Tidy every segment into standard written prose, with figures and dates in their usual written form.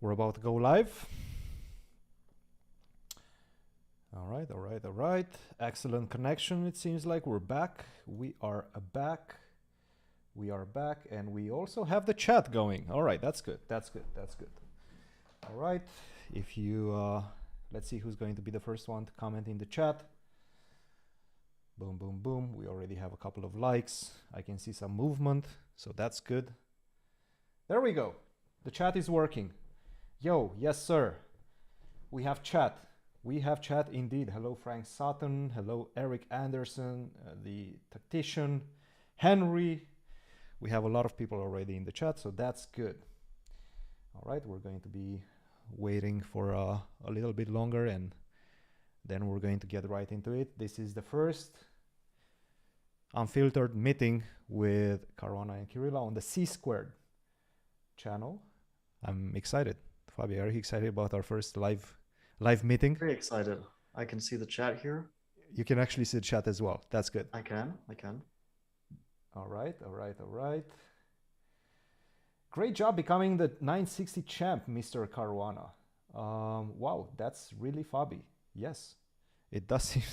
We're about to go live. All right, all right, all right. Excellent connection. It seems like we're back. We are back. We are back, and we also have the chat going. All right, that's good. That's good. That's good. All right. If you let's see who's going to be the first one to comment in the chat. Boom, boom, boom. We already have a couple of likes. I can see some movement, so that's good. There we go. The chat is working. Yo, yes, sir. We have chat. We have chat indeed. Hello, Frank Sutton. Hello, Eric Anderson, the tactician. Henry. We have a lot of people already in the chat, so that's good. All right, we're going to be waiting for a little bit longer, and then we're going to get right into it. This is the first unfiltered meeting with Caruana and Kirilla on the C-Squared channel. I'm excited. Fabi, are you excited about our first live meeting? Very excited. I can see the chat here. You can actually see the chat as well. That's good. I can. All right, all right, all right. Great job becoming the 960 champ, Mr. Caruana. Wow, that's really Fabi. Yes, it does seem.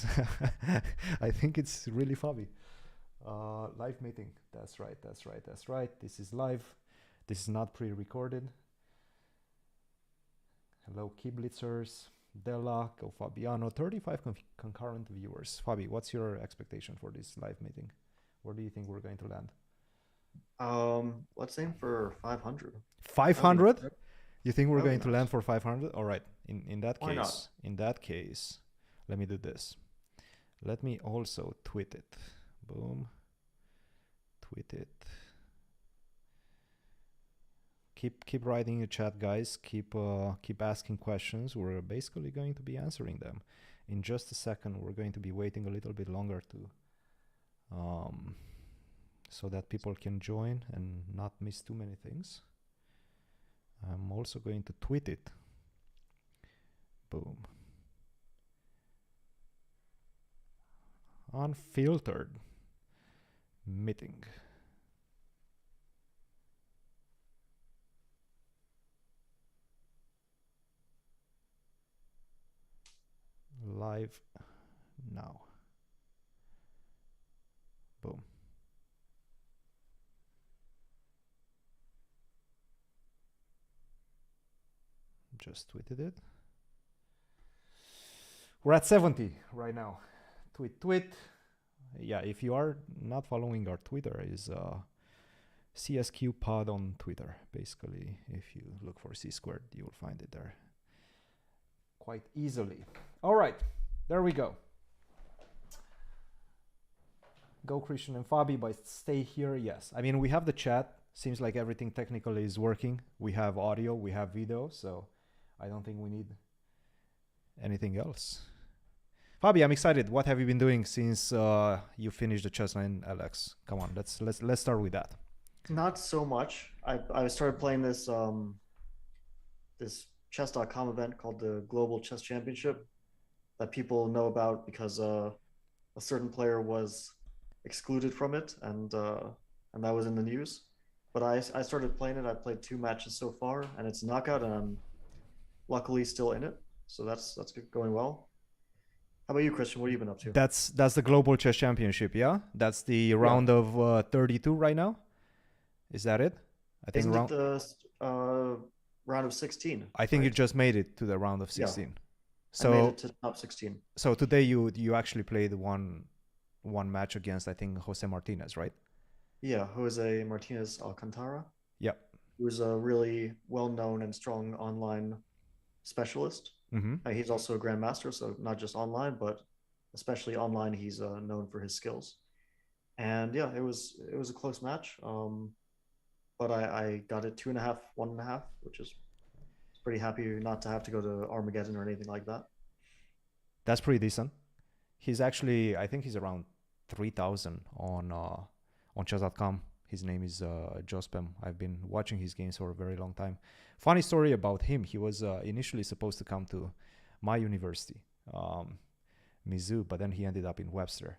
I think it's really Fabi. Live meeting. That's right, that's right, that's right. This is live. This is not pre-recorded. Hello, key blitzers. Della, go Fabiano. 35 concurrent viewers. Fabi, what's your expectation for this live meeting? Where do you think we're going to land? Let's aim for 500. 500? You think we're going to land for 500? All right. In that case, let me do this. Let me also tweet it. Boom. Tweet it. Keep writing in the chat, guys. Keep asking questions. We're basically going to be answering them. In just a second, we're going to be waiting a little bit longer to so that people can join and not miss too many things. I'm also going to tweet it. Boom. Unfiltered meeting. Live now. Boom. Just tweeted it. We're at 70 right now. Tweet. Yeah, if you are not following our Twitter, is CSQ Pod on Twitter. Basically, if you look for C-Squared, you will find it there quite easily. All right, there we go. Go Christian and Fabi, but stay here. Yes, I mean, we have the chat. Seems like everything technically is working. We have audio, we have video, so I don't think we need anything else. Fabi, I'm excited. What have you been doing since you finished the Chess9 LX? Come on, let's start with that. Not so much. I started playing this this chess.com event called the Global Chess Championship that people know about because a certain player was excluded from it, and that was in the news. But I started playing it. I played 2 matches so far, and it's a knockout, and I'm luckily still in it. So that's going well. How about you, Christian? What have you been up to? That's the Global Chess Championship, yeah? That's the round of 32 right now? Is that it? I think it the round of 16. I think you just made it to the round of 16. Yeah. So I made it to top 16. So today you actually played one match against, I think, Jose Martinez, right? Yeah, Jose Martinez Alcantara. Yep. Who's a really well-known and strong online specialist. Mm-hmm. He's also a grandmaster, so not just online, but especially online, he's known for his skills. And yeah, it was a close match, but I got it 2.5, 1.5, which is pretty happy not to have to go to Armageddon or anything like that. That's pretty decent. He's actually, I think he's around 3,000 on chess.com. His name is Jospem. I've been watching his games for a very long time. Funny story about him. He was initially supposed to come to my university, Mizzou, but then he ended up in Webster.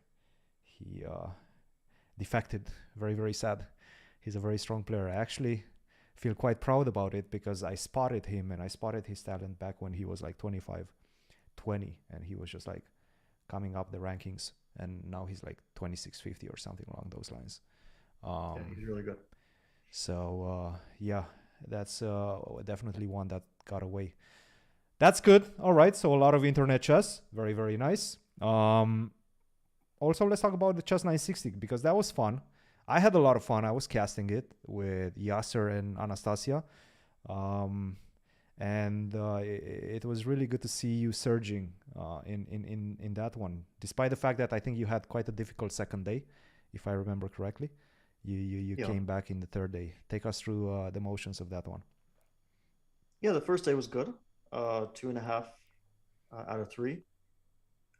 He defected. Very, very sad. He's a very strong player. I actually feel quite proud about it because I spotted him and I spotted his talent back when he was like 25-20, and he was just like coming up the rankings, and now he's like 2650 or something along those lines. Yeah, he's really good. So yeah, that's definitely one that got away. That's good. All right, so a lot of internet chess, very very nice. Also, let's talk about the chess 960 because that was fun. I had a lot of fun. I was casting it with Yasser and Anastasia. And it was really good to see you surging in that one, despite the fact that I think you had quite a difficult second day, if I remember correctly. You Yeah. came back in the third day. Take us through the motions of that one. Yeah, the first day was good. 2.5 out of 3.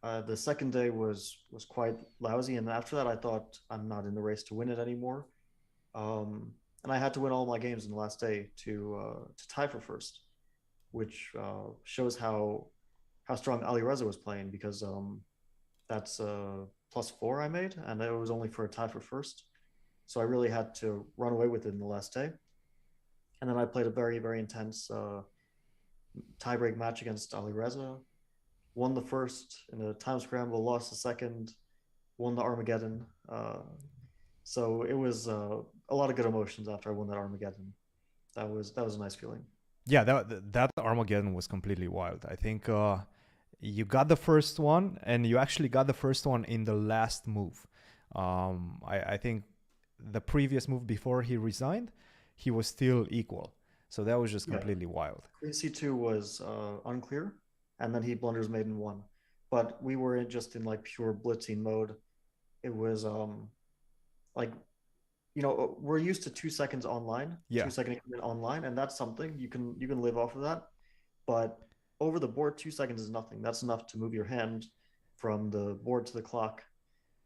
The second day was quite lousy, and after that, I thought I'm not in the race to win it anymore. And I had to win all my games in the last day to tie for first, which shows how strong Ali Reza was playing because that's +4 I made, and it was only for a tie for first. So I really had to run away with it in the last day. And then I played a very, very intense tiebreak match against Ali Reza. Won the first in a time scramble, lost the second, won the Armageddon. So it was a lot of good emotions after I won that Armageddon. That was a nice feeling. Yeah, that Armageddon was completely wild. I think you got the first one, and you actually got the first one in the last move. I think the previous move before he resigned, he was still equal. So that was just completely wild. Queen C2 was unclear, and then he blunders maiden 1. But we were just in like pure blitzing mode. It was like, we're used to 2 seconds online, Yeah. 2-second increment online, and that's something you can live off of that. But over the board, 2 seconds is nothing. That's enough to move your hand from the board to the clock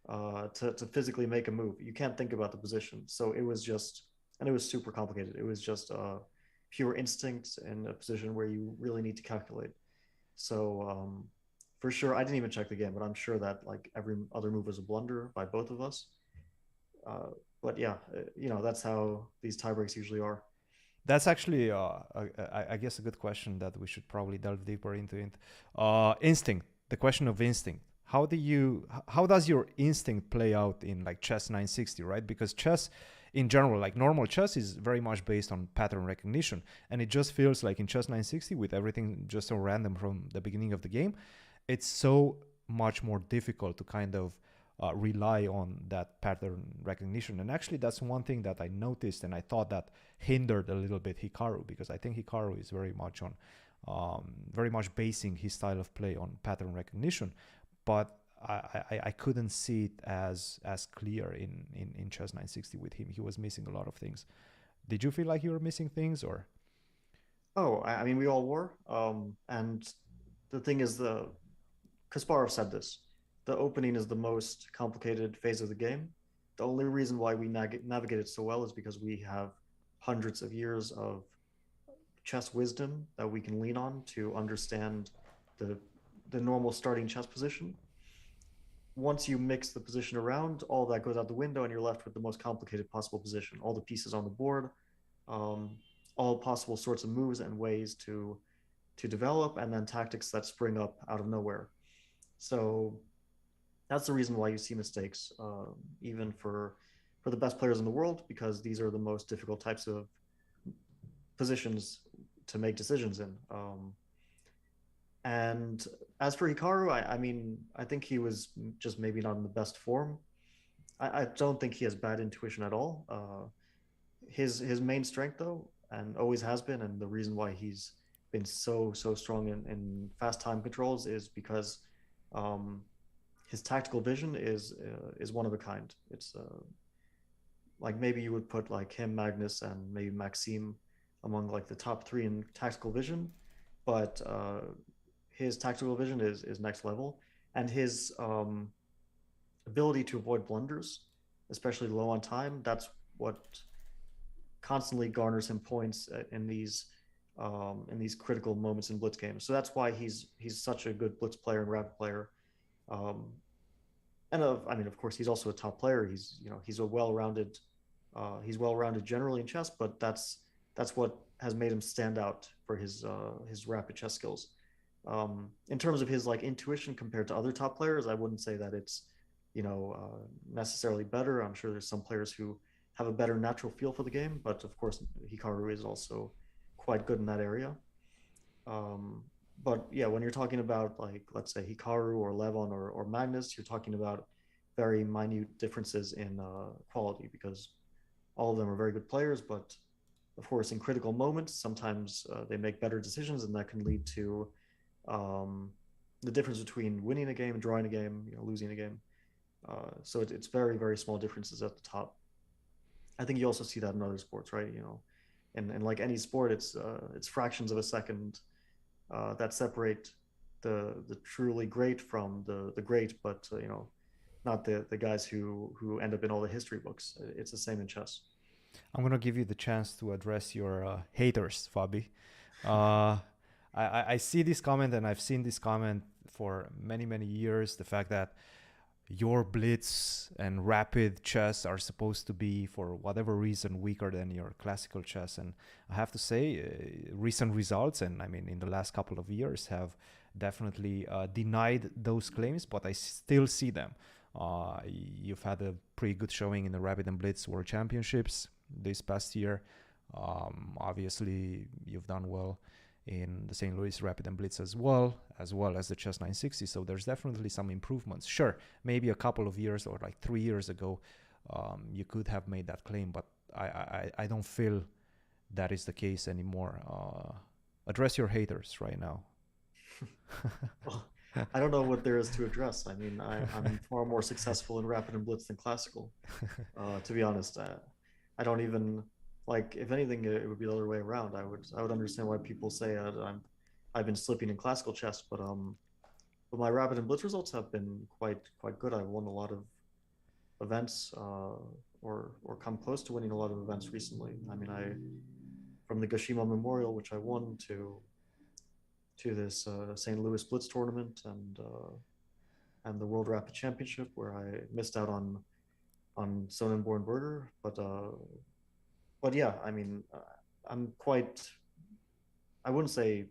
to physically make a move. You can't think about the position. So it was just, and it was super complicated. It was just pure instinct in a position where you really need to calculate. So for sure, I didn't even check the game, but I'm sure that like every other move was a blunder by both of us. But yeah, that's how these tiebreaks usually are. That's actually, I guess, a good question that we should probably delve deeper into it. Instinct, the question of instinct. How does your instinct play out in like chess 960, right? Because chess in general, like normal chess, is very much based on pattern recognition. And it just feels like in chess 960, with everything just so random from the beginning of the game, it's so much more difficult to kind of rely on that pattern recognition. And actually, that's one thing that I noticed, and I thought that hindered a little bit Hikaru, because I think Hikaru is very much basing his style of play on pattern recognition. But I couldn't see it as clear in chess 960 with him. He was missing a lot of things. Did you feel like you were missing things, or? Oh, I mean, we all were. And the thing is, Kasparov said this. The opening is the most complicated phase of the game. The only reason why we navigate it so well is because we have hundreds of years of chess wisdom that we can lean on to understand the normal starting chess position. Once you mix the position around, all that goes out the window, and you're left with the most complicated possible position. All the pieces on the board, all possible sorts of moves and ways to develop, and then tactics that spring up out of nowhere. So that's the reason why you see mistakes, even for the best players in the world, because these are the most difficult types of positions to make decisions in. And as for Hikaru, I mean, I think he was just maybe not in the best form. I don't think he has bad intuition at all. His main strength, though, and always has been, and the reason why he's been so strong in fast time controls is because his tactical vision is one of a kind. It's like maybe you would put like him, Magnus, and maybe Maxime among like the top 3 in tactical vision, but his tactical vision is next level, and his ability to avoid blunders, especially low on time, that's what constantly garners him points in these critical moments in blitz games. So that's why he's such a good blitz player and rapid player. And I mean, of course, he's also a top player. He's well-rounded generally in chess, but that's that's what has made him stand out for his rapid chess skills. In terms of his like intuition compared to other top players, I wouldn't say that it's necessarily better. I'm sure there's some players who have a better natural feel for the game, but of course Hikaru is also quite good in that area. But yeah, when you're talking about like let's say Hikaru or Levon or Magnus, you're talking about very minute differences in quality because all of them are very good players, but of course in critical moments sometimes they make better decisions, and that can lead to the difference between winning a game, drawing a game, losing a game. So it's very very small differences at the top. I think you also see that in other sports, right? And like any sport, it's fractions of a second that separate the truly great from the great, but not the guys who end up in all the history books. It's the same in chess. I'm gonna give you the chance to address your haters, Fabi. Uh, I see this comment, and I've seen this comment for many many years. The fact that your blitz and rapid chess are supposed to be, for whatever reason, weaker than your classical chess. And I have to say, recent results, and I mean in the last couple of years, have definitely denied those claims, but I still see them. You've had a pretty good showing in the Rapid and Blitz World Championships this past year. Obviously, you've done well in the St. Louis Rapid and Blitz as well as the Chess 960. So there's definitely some improvements. Sure, maybe a couple of years or like 3 years ago, you could have made that claim, but I don't feel that is the case anymore. Address your haters right now. Well, I don't know what there is to address. I mean, I'm far more successful in Rapid and Blitz than classical. To be honest, I don't even like. If anything, it would be the other way around. I would understand why people say I've been slipping in classical chess, but my Rapid and Blitz results have been quite good. I've won a lot of events, or come close to winning a lot of events recently. I mean, from the Gashima Memorial, which I won, to this St. Louis Blitz tournament, and the World Rapid Championship, where I missed out on Sonnenborn Burger. But yeah, I mean, I'm quite. I wouldn't say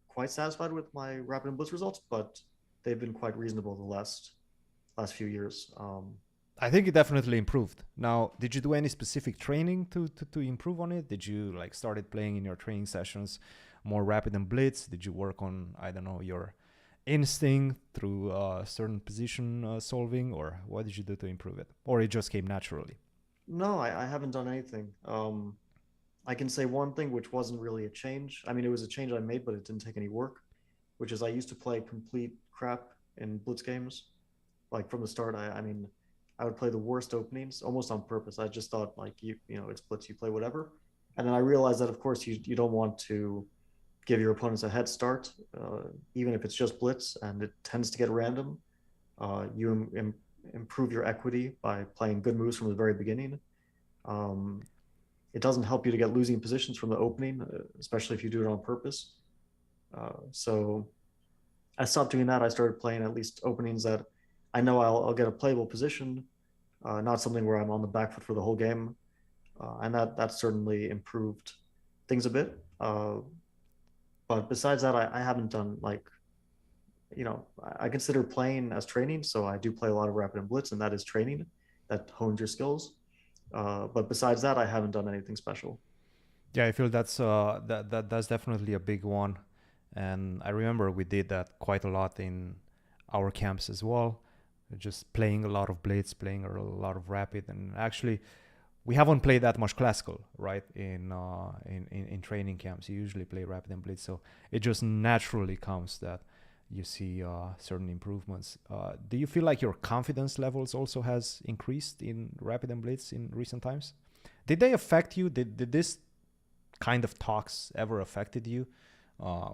quite satisfied with my Rapid and Blitz results, but they've been quite reasonable the last few years. I think it definitely improved. Now, did you do any specific training to improve on it? Did you like started playing in your training sessions more Rapid and Blitz? Did you work on, I don't know, your instinct through certain position solving, or what did you do to improve it? Or it just came naturally? No, I haven't done anything. I can say one thing, which wasn't really a change. I mean, it was a change I made, but it didn't take any work, which is I used to play complete crap in Blitz games. Like from the start, I mean, I would play the worst openings almost on purpose. I just thought like, it's Blitz, you play whatever. And then I realized that of course you don't want to give your opponents a head start, even if it's just Blitz and it tends to get random. You improve your equity by playing good moves from the very beginning. It doesn't help you to get losing positions from the opening, especially if you do it on purpose. So I stopped doing that. I started playing at least openings that I know I'll get a playable position, not something where I'm on the back foot for the whole game. And that certainly improved things a bit. But besides that, I haven't done like, I consider playing as training. So I do play a lot of Rapid and Blitz, and that is training that hones your skills. But besides that, I haven't done anything special. Yeah, I feel that's definitely a big one, and I remember we did that quite a lot in our camps as well. Just playing a lot of Blitz, playing a lot of Rapid, and actually, we haven't played that much classical, right? In training camps, you usually play Rapid and Blitz, so it just naturally comes that you see certain improvements. Do you feel like your confidence levels also has increased in Rapid and Blitz in recent times? Did they affect you? Did this kind of talks ever affected you?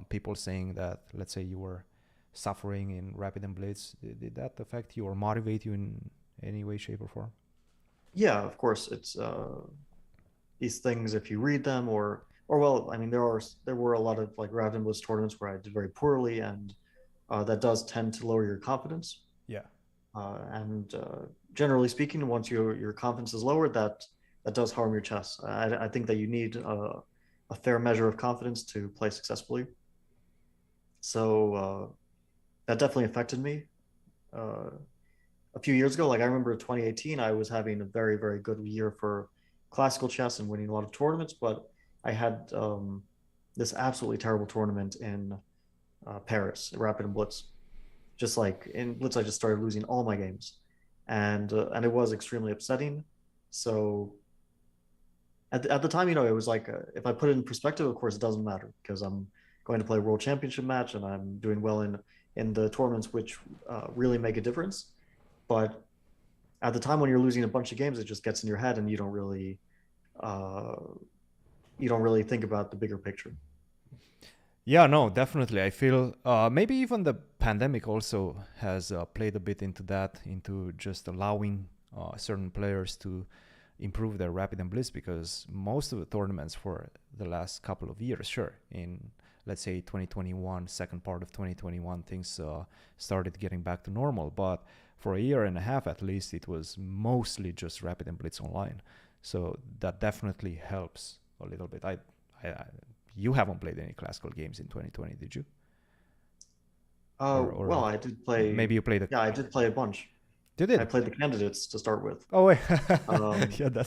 People saying that, let's say you were suffering in Rapid and Blitz, did that affect you or motivate you in any way, shape, or form? Yeah, of course. It's these things. If you read them, or well, I mean, there were a lot of like Rapid and Blitz tournaments where I did very poorly, and that does tend to lower your confidence. Yeah. And generally speaking, once your confidence is lowered, that that does harm your chess. I think that you need a fair measure of confidence to play successfully. So that definitely affected me. A few years ago, like I remember 2018, I was having a very, very good year for classical chess and winning a lot of tournaments, but I had this absolutely terrible tournament in Paris, Rapid and Blitz. Just like in Blitz, I just started losing all my games, and it was extremely upsetting. So at the time, it was like if I put it in perspective, of course, it doesn't matter because I'm going to play a world championship match and I'm doing well in the tournaments which really make a difference. But at the time when you're losing a bunch of games, it just gets in your head and uh, you don't really think about the bigger picture. Yeah, no, definitely. I feel maybe even the pandemic also has played a bit into that, into just allowing certain players to improve their rapid and blitz, because most of the tournaments for the last couple of years, sure, in let's say 2021, second part of 2021, things started getting back to normal. But for a year and a half at least, it was mostly just rapid and blitz online. So that definitely helps a little bit. You haven't played any classical games in 2020, did you? Well, I did play. Maybe you played Yeah, I did play a bunch. You did? I played the candidates to start with. Oh wait. Yeah,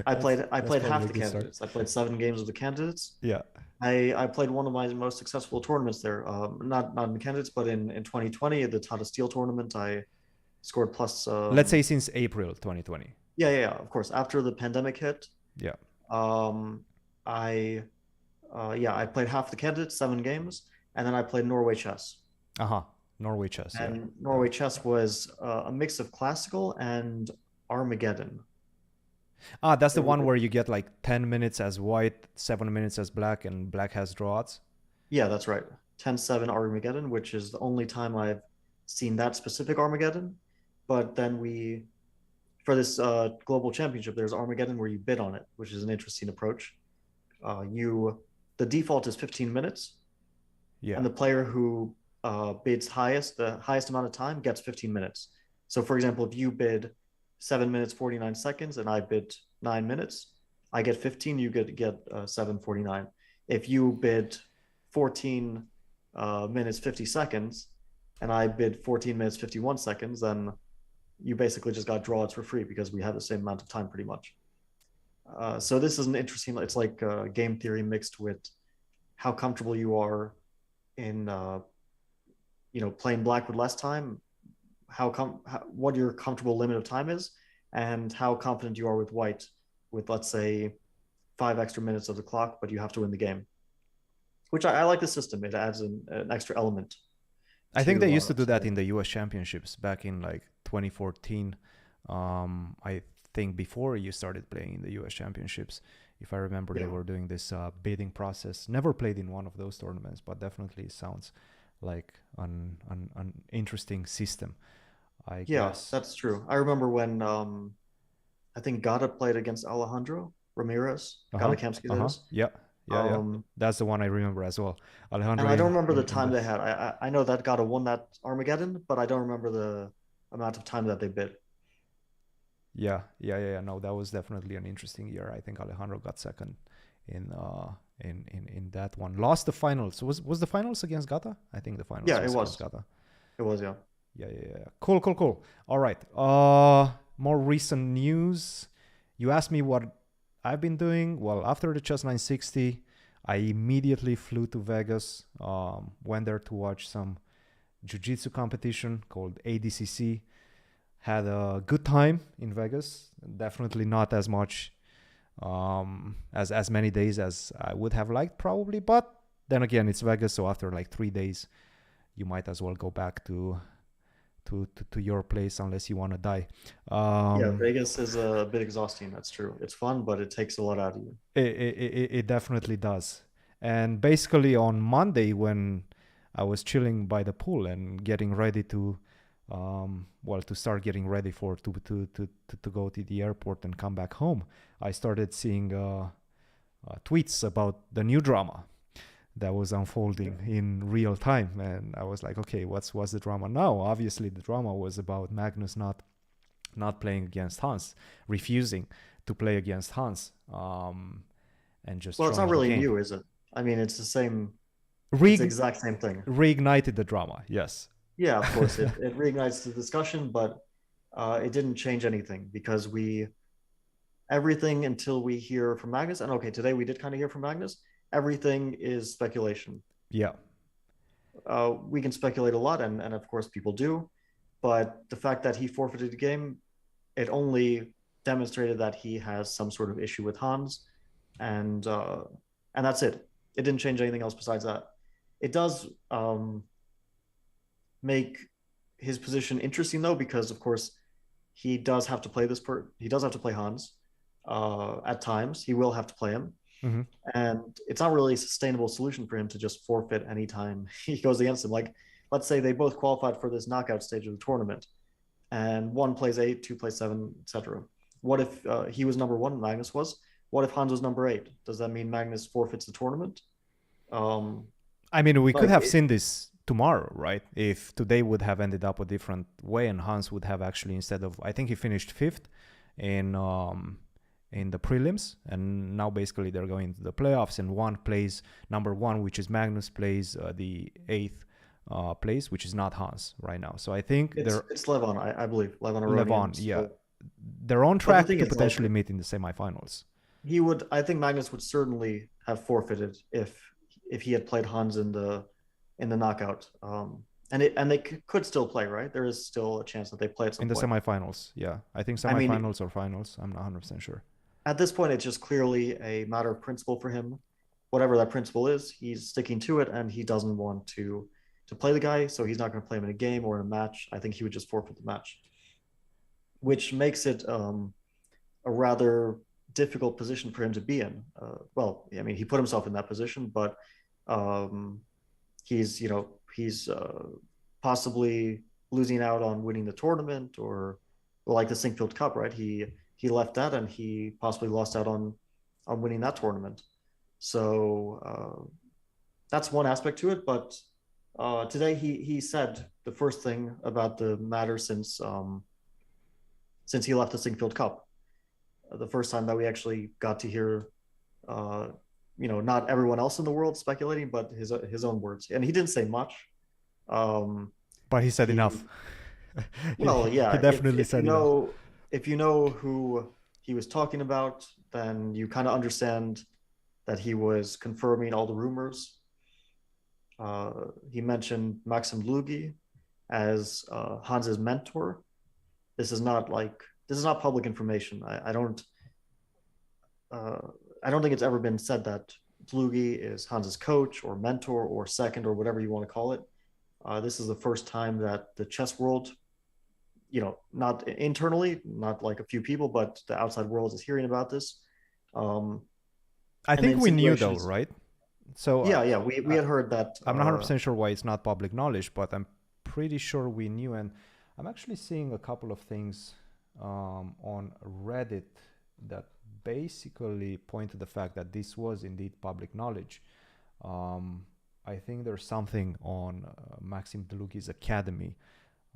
I played half probably the a good start. candidates. I played 7 games of the candidates. Yeah. I played one of my most successful tournaments there. Not in the candidates, but in 2020 at the Tata Steel tournament, I scored plus. Let's say since April 2020. Yeah. Of course, after the pandemic hit. Yeah. I played half the candidates, 7 games, and then I played Norway chess. Norway chess. And Norway chess was a mix of classical and Armageddon. That's the one where you get like 10 minutes as white, 7 minutes as black, and black has draw odds? Yeah, that's right. 10-7 Armageddon, which is the only time I've seen that specific Armageddon. But then for this global championship, there's Armageddon where you bid on it, which is an interesting approach. The default is 15 minutes. Yeah. And the player who bids the highest amount of time gets 15 minutes. So for example, if you bid 7 minutes 49 seconds and I bid 9 minutes, I get 15, you get 7:49. If you bid 14 minutes 50 seconds and I bid 14 minutes 51 seconds, then you basically just got draw odds for free because we have the same amount of time pretty much. So this is an interesting, it's like game theory mixed with how comfortable you are in playing black with less time, what your comfortable limit of time is, and how confident you are with white with, let's say, 5 extra minutes of the clock, but you have to win the game. Which I like the system. It adds an extra element. I think they used to do that in the US Championships back in like 2014. I think before you started playing in the US Championships, if I remember, they were doing this bidding process. Never played in one of those tournaments, but definitely sounds like an interesting system. I guess. That's true. I remember when I think Gata played against Alejandro Ramirez. Gata Kemsky, Yeah. That's the one I remember as well. Alejandro. And I don't remember the time they had. I know that Gata won that Armageddon, but I don't remember the amount of time that they bid. Yeah. No, that was definitely an interesting year. I think Alejandro got second in that one. Lost the finals. Was the finals against Gata? I think the finals. Yeah, it was. Gata. It was, yeah. Yeah. Cool. All right. More recent news. You asked me what I've been doing. Well, after the Chess 960, I immediately flew to Vegas. Went there to watch some jiu-jitsu competition called ADCC. Had a good time in Vegas. Definitely not as much as many days as I would have liked probably, but then again, it's Vegas, so after like 3 days you might as well go back to your place unless you want to die. Vegas is a bit exhausting. That's true. It's fun, but it takes a lot out of you. It definitely does. And basically on Monday, when I was chilling by the pool and getting ready to start getting ready to go to the airport and come back home, I started seeing tweets about the new drama that was unfolding in real time, and I was like, okay, what's the drama now? Obviously the drama was about Magnus not playing against Hans, refusing to play against Hans, and just Well, it's not drawing really game. new, is it? I mean, it's the same. It's Re- the exact same thing. Reignited the drama, yes. Yeah, of course, it reignites the discussion, but it didn't change anything because everything until we hear from Magnus, and okay, today we did kind of hear from Magnus, everything is speculation. Yeah. We can speculate a lot, and of course people do, but the fact that he forfeited the game, it only demonstrated that he has some sort of issue with Hans, and that's it. It didn't change anything else besides that. It does make his position interesting though, because of course he does have to play he does have to play Hans at times. He will have to play him. Mm-hmm. And it's not really a sustainable solution for him to just forfeit anytime he goes against him. Like, let's say they both qualified for this knockout stage of the tournament, and one plays 8, 2 plays 7, etc. What if he was number 1, Magnus was? What if Hans was number 8? Does that mean Magnus forfeits the tournament? I mean, we could have seen this tomorrow, right? If today would have ended up a different way, and Hans would have actually, instead of, I think he finished 5th in the prelims, and now basically they're going to the playoffs, and number 1, which is Magnus, plays the 8th place, which is not Hans right now. So I think it's Levon, I believe. Levon, yeah. They're on track to potentially meet in the semifinals. I think Magnus would certainly have forfeited if he had played Hans in the knockout. And they could still play, right? There is still a chance that they play at some point. In the semifinals, yeah. I think semifinals or finals. I'm not 100% sure. At this point, it's just clearly a matter of principle for him. Whatever that principle is, he's sticking to it, and he doesn't want to play the guy, so he's not going to play him in a game or in a match. I think he would just forfeit the match, which makes it a rather difficult position for him to be in. Well, I mean, he put himself in that position, but he's possibly losing out on winning the tournament, or like the Sinkfield Cup, right? He left that, and he possibly lost out on winning that tournament. So that's one aspect to it. But today he said the first thing about the matter since he left the Sinkfield Cup. The first time that we actually got to hear, not everyone else in the world speculating, but his own words. And he didn't say much. But he said enough. Well, yeah. He definitely said enough. If you know who he was talking about, then you kind of understand that he was confirming all the rumors. He mentioned Maxim Dlugy as Hans's mentor. This is not public information. I don't think it's ever been said that Dlugy is Hans's coach or mentor or second or whatever you want to call it. This is the first time that the chess world, not internally, not like a few people, but the outside world is hearing about this. I think we knew though, right? So yeah, we had heard that. I'm not 100% sure why it's not public knowledge, but I'm pretty sure we knew. And I'm actually seeing a couple of things on Reddit that basically point to the fact that this was indeed public knowledge. I think there's something on Maxim Dlugy's Academy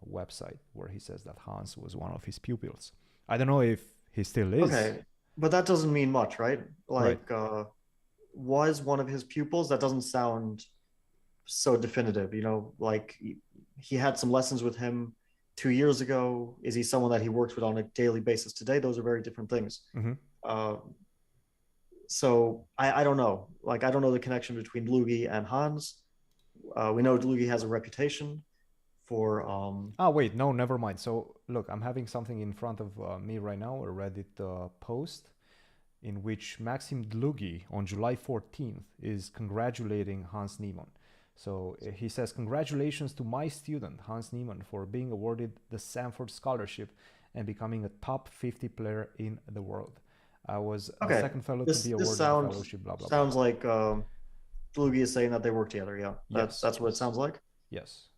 website where he says that Hans was one of his pupils. I don't know if he still is. Okay, but that doesn't mean much, right? Like, right. Was one of his pupils? That doesn't sound so definitive. Like he had some lessons with him 2 years ago. Is he someone that he works with on a daily basis today? Those are very different things. Mm-hmm. So I don't know. Like, I don't know the connection between Dlugy and Hans. We know Dlugy has a reputation for... wait, no, never mind. So look, I'm having something in front of me right now, a Reddit post in which Maxim Dlugy on July 14th is congratulating Hans Niemann. So he says, "Congratulations to my student, Hans Niemann, for being awarded the Sanford Scholarship and becoming a top 50 player in the world. I was the second fellow to be awarded the fellowship, blah, blah, sounds blah." Like Dlugy is saying that they work together, yeah. That's what it sounds like? Yes.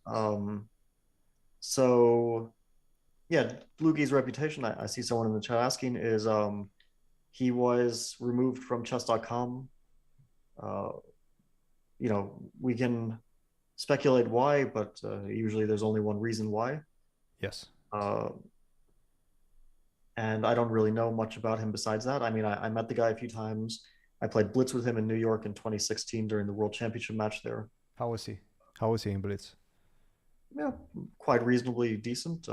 So, yeah, Dlugy's reputation, I see someone in the chat asking, is he was removed from chess.com. We can speculate why, but usually there's only one reason why. Yes. and I don't really know much about him besides that. I mean, I met the guy a few times. I played Blitz with him in New York in 2016 during the World Championship match there. How was he? How was he in Blitz? Yeah, quite reasonably decent.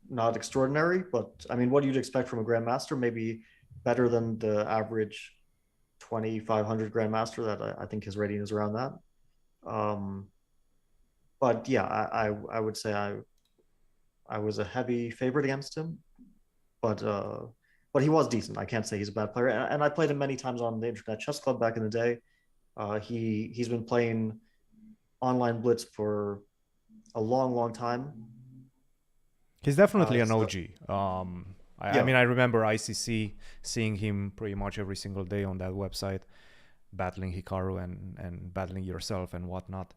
Not extraordinary, but I mean, what you'd expect from a grandmaster, maybe better than the average 2,500 grandmaster that I think his rating is around that. Um, but yeah, I would say I was a heavy favorite against him, but he was decent. I can't say he's a bad player, and I played him many times on the Internet Chess Club back in the day. He's been playing online Blitz for a long time. He's definitely an So, OG. I yeah, mean, I remember ICC seeing him pretty much every single day on that website, battling Hikaru and battling yourself and whatnot.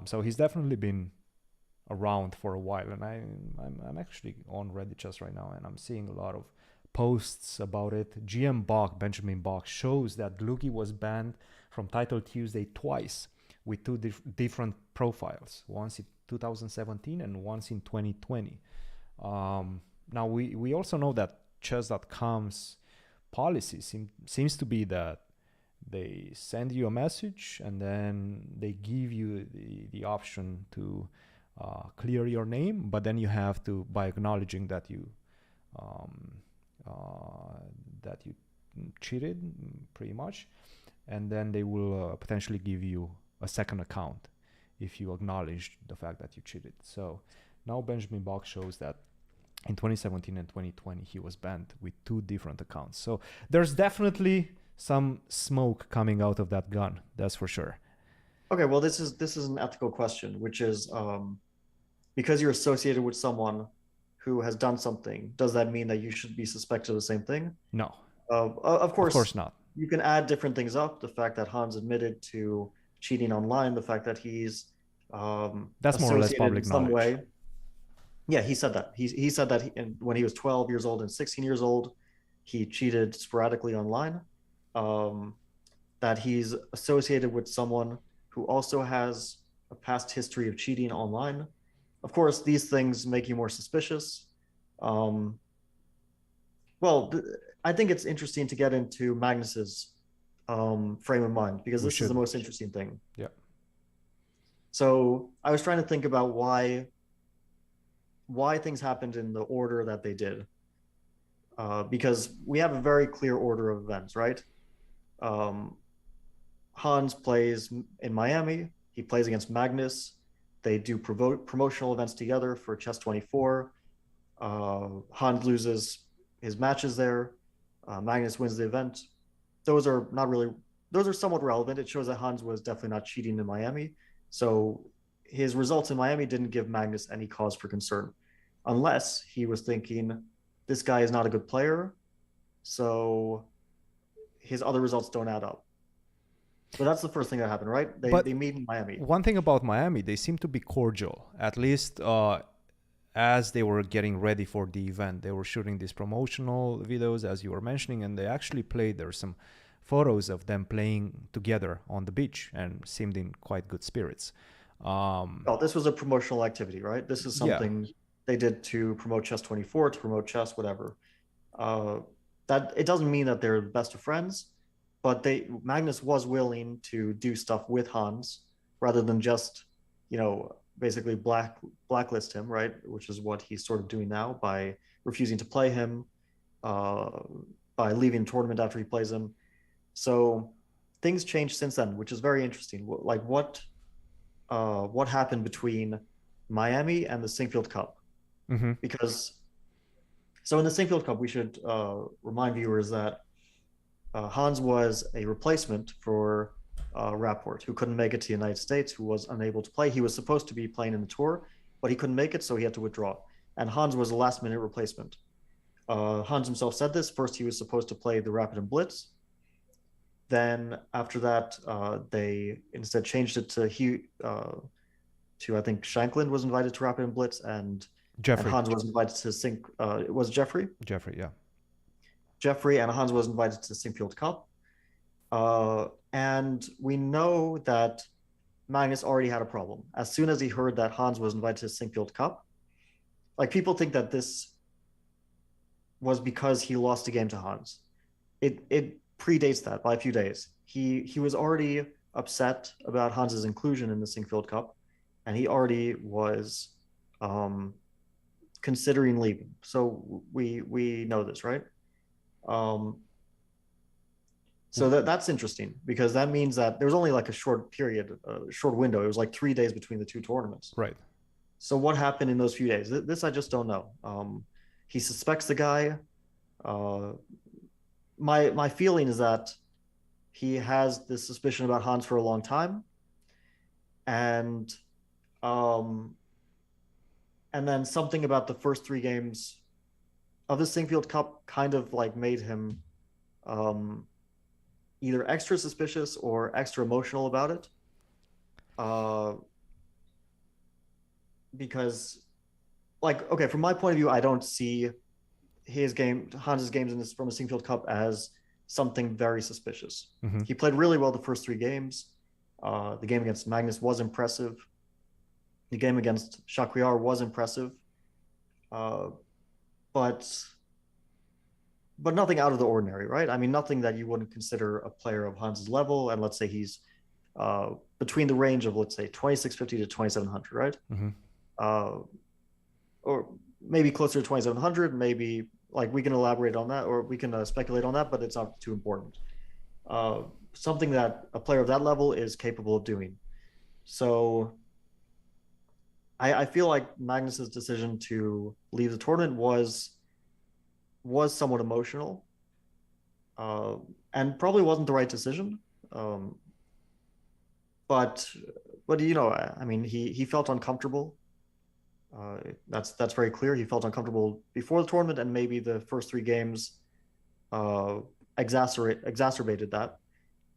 So he's definitely been around for a while, and I'm actually on Reddit Chess right now, and I'm seeing a lot of posts about it. GM Bach, Benjamin Bach, shows that Dlugy was banned from Title Tuesday twice with two different profiles, once in 2017 and once in 2020. Now we also know that chess.com's policy seems to be that they send you a message and then they give you the option to clear your name, but then you have to, by acknowledging that you cheated pretty much, and then they will potentially give you a second account if you acknowledge the fact that you cheated. So now Benjamin Bach shows that in 2017 and 2020 he was banned with two different accounts. So there's definitely some smoke coming out of that gun, that's for sure. okay. Well, this is an ethical question, which is because you're associated with someone who has done something, does that mean that you should be suspected of the same thing? No, Of course not. you can add different things up. The fact that Hans admitted to cheating online, the fact that he's That's more or less associated in public some knowledge. way. Yeah, he said that. He said that when he was 12 years old and 16 years old, he cheated sporadically online. Um, that he's associated with someone who also has a past history of cheating online. Of course, these things make you more suspicious. Um, well, I think it's interesting to get into Magnus's frame of mind because this is the most interesting thing. Yeah. So I was trying to think about why things happened in the order that they did, because we have a very clear order of events, right? Hans plays in Miami. He plays against Magnus. They do promotional events together for Chess 24. Hans loses his matches there. Magnus wins the event. Those are not really, those are somewhat relevant. It shows that Hans was definitely not cheating in Miami. So his results in Miami didn't give Magnus any cause for concern, unless he was thinking, this guy is not a good player, so his other results don't add up. So that's the first thing that happened, right? They meet in Miami. One thing about Miami, they seem to be cordial, at least as they were getting ready for the event. They were shooting these promotional videos, as you were mentioning, and they actually played. There's some photos of them playing together on the beach and seemed in quite good spirits. Well, this was a promotional activity, right? This is something they did to promote Chess 24, to promote chess, whatever. That it doesn't mean that they're the best of friends, but Magnus was willing to do stuff with Hans rather than just, basically blacklist him, right? Which is what he's sort of doing now by refusing to play him, by leaving the tournament after he plays him. So things changed since then, which is very interesting. Like what happened between Miami and the Singfield Cup? Mm-hmm. Because so in the Singfield Cup, we should remind viewers that Hans was a replacement for Rapport, who couldn't make it to the United States, who was unable to play. He was supposed to be playing in the tour, but he couldn't make it, so he had to withdraw. And Hans was a last-minute replacement. Hans himself said this. First, he was supposed to play the Rapid and Blitz. Then after that, they instead changed it to I think Shankland was invited to Rapid and Blitz, and Hans was invited to Sync. It was Jeffrey. Jeffrey, yeah. Jeffrey and Hans was invited to Singfield Cup. And we know that Magnus already had a problem. As soon as he heard that Hans was invited to Singfield Cup, like people think that this was because he lost a game to Hans. It predates that by a few days. He was already upset about Hans's inclusion in the Singfield Cup, and he already was considering leaving. So we know this, right? Um, so that's interesting because that means that there was only like a short period, a short window. It was like 3 days between the two tournaments. Right. So what happened in those few days? This I just don't know. He suspects the guy. Uh, my feeling is that he has this suspicion about Hans for a long time, and um, and then something about the first 3 games of the Singfield Cup kind of like made him either extra suspicious or extra emotional about it. Because, like, okay, from my point of view, I don't see Hans's games in this from the Singfield Cup as something very suspicious. Mm-hmm. He played really well the first 3 games. The game against Magnus was impressive. The game against Chacriar was impressive. But nothing out of the ordinary, right? I mean, nothing that you wouldn't consider a player of Hans's level. And let's say he's between the range of, let's say, 2650 to 2700, right? Mm-hmm. Or maybe closer to 2700. Maybe, like, we can elaborate on that, or we can speculate on that, but it's not too important. Something that a player of that level is capable of doing. So I feel like Magnus's decision to leave the tournament was somewhat emotional, and probably wasn't the right decision. But you know, I mean, he felt uncomfortable. That's very clear. He felt uncomfortable before the tournament, and maybe the first 3 games exacerbated that,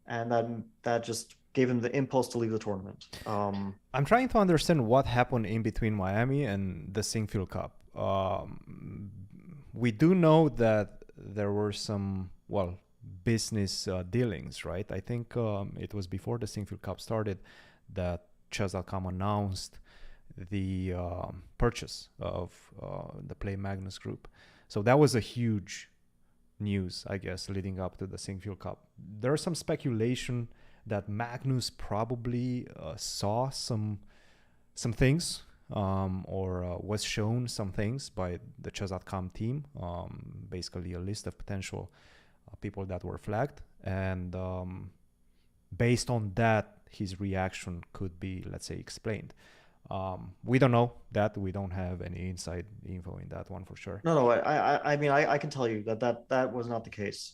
and then that just gave him the impulse to leave the tournament. I'm trying to understand what happened in between Miami and the Singfield Cup. We do know that there were some, well, business dealings, right? I think it was before the Singfield Cup started that Chess.com announced the purchase of the Play Magnus group. So that was a huge news, I guess, leading up to the Singfield Cup. There's some speculation that Magnus probably saw some things, or was shown some things by the Chess.com team, basically a list of potential people that were flagged, and based on that, his reaction could be, let's say, explained. We don't know that. We don't have any inside info in that one for sure. No, I mean, I can tell you that was not the case.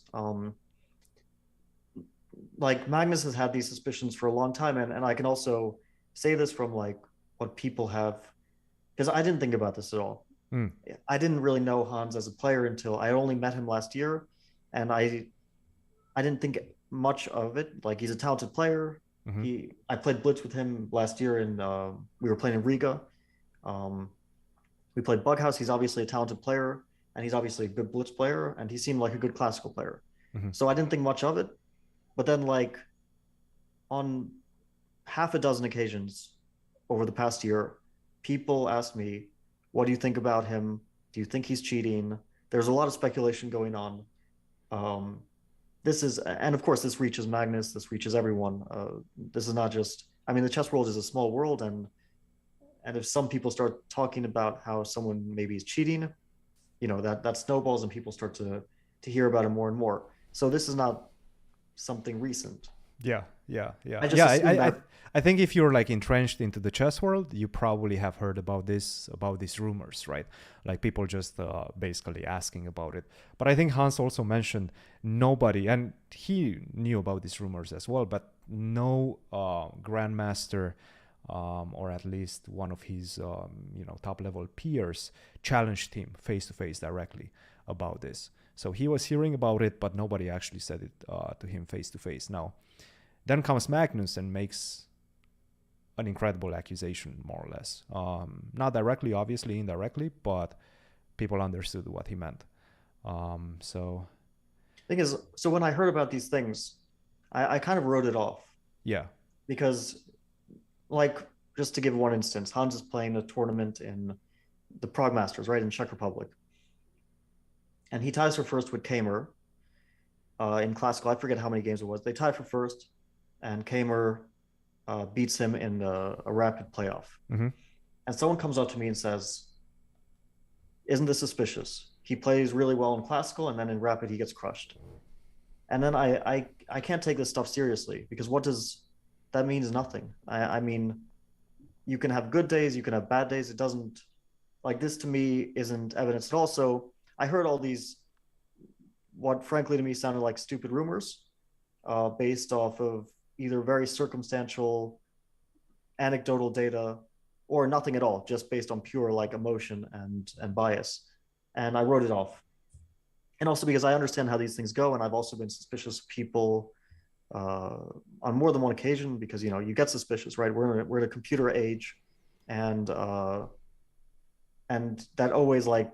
Like, Magnus has had these suspicions for a long time, and I can also say this from, like, what people have, because I didn't think about this at all. I didn't really know Hans as a player until I only met him last year, and I didn't think much of it. Like, he's a talented player. Mm-hmm. I played Blitz with him last year, and we were playing in Riga. We played Bughouse. He's obviously a talented player, and he's obviously a good Blitz player, and he seemed like a good classical player. Mm-hmm. So I didn't think much of it. But then, like, on half a dozen occasions over the past year, people asked me, what do you think about him? Do you think he's cheating? There's a lot of speculation going on. And of course, this reaches Magnus, this reaches everyone. This is not just, I mean, the chess world is a small world, and if some people start talking about how someone maybe is cheating, you know, that snowballs and people start to hear about it more and more. So this is not something recent. Yeah. I think if you're, like, entrenched into the chess world, you probably have heard about these rumors, right? Like, people just basically asking about it. But I think Hans also mentioned nobody, and he knew about these rumors as well, but no grandmaster, or at least one of his top level peers challenged him face to face directly about this. So he was hearing about it, but nobody actually said it to him face to face. Now, then comes Magnus and makes an incredible accusation, more or less. Not directly, obviously, indirectly, but people understood what he meant. So thing is, so when I heard about these things, I kind of wrote it off. Yeah. Because, like, just to give one instance, Hans is playing a tournament in the Prague Masters, right, in Czech Republic. and he ties for first with Kamer in classical. I forget how many games it was. They tied for first, and Kamer beats him in a rapid playoff. Mm-hmm. And someone comes up to me and says, "Isn't this suspicious? He plays really well in classical, and then in rapid he gets crushed." And then I can't take this stuff seriously, because what does that means nothing. I mean, you can have good days, you can have bad days. It doesn't, like, this to me isn't evidence at all. So I heard all these, what frankly to me sounded like stupid rumors, based off of either very circumstantial anecdotal data or nothing at all, just based on pure like emotion and bias. And I wrote it off. And also because I understand how these things go, and I've also been suspicious of people on more than one occasion, because you get suspicious, right? We're in a computer age, and that always like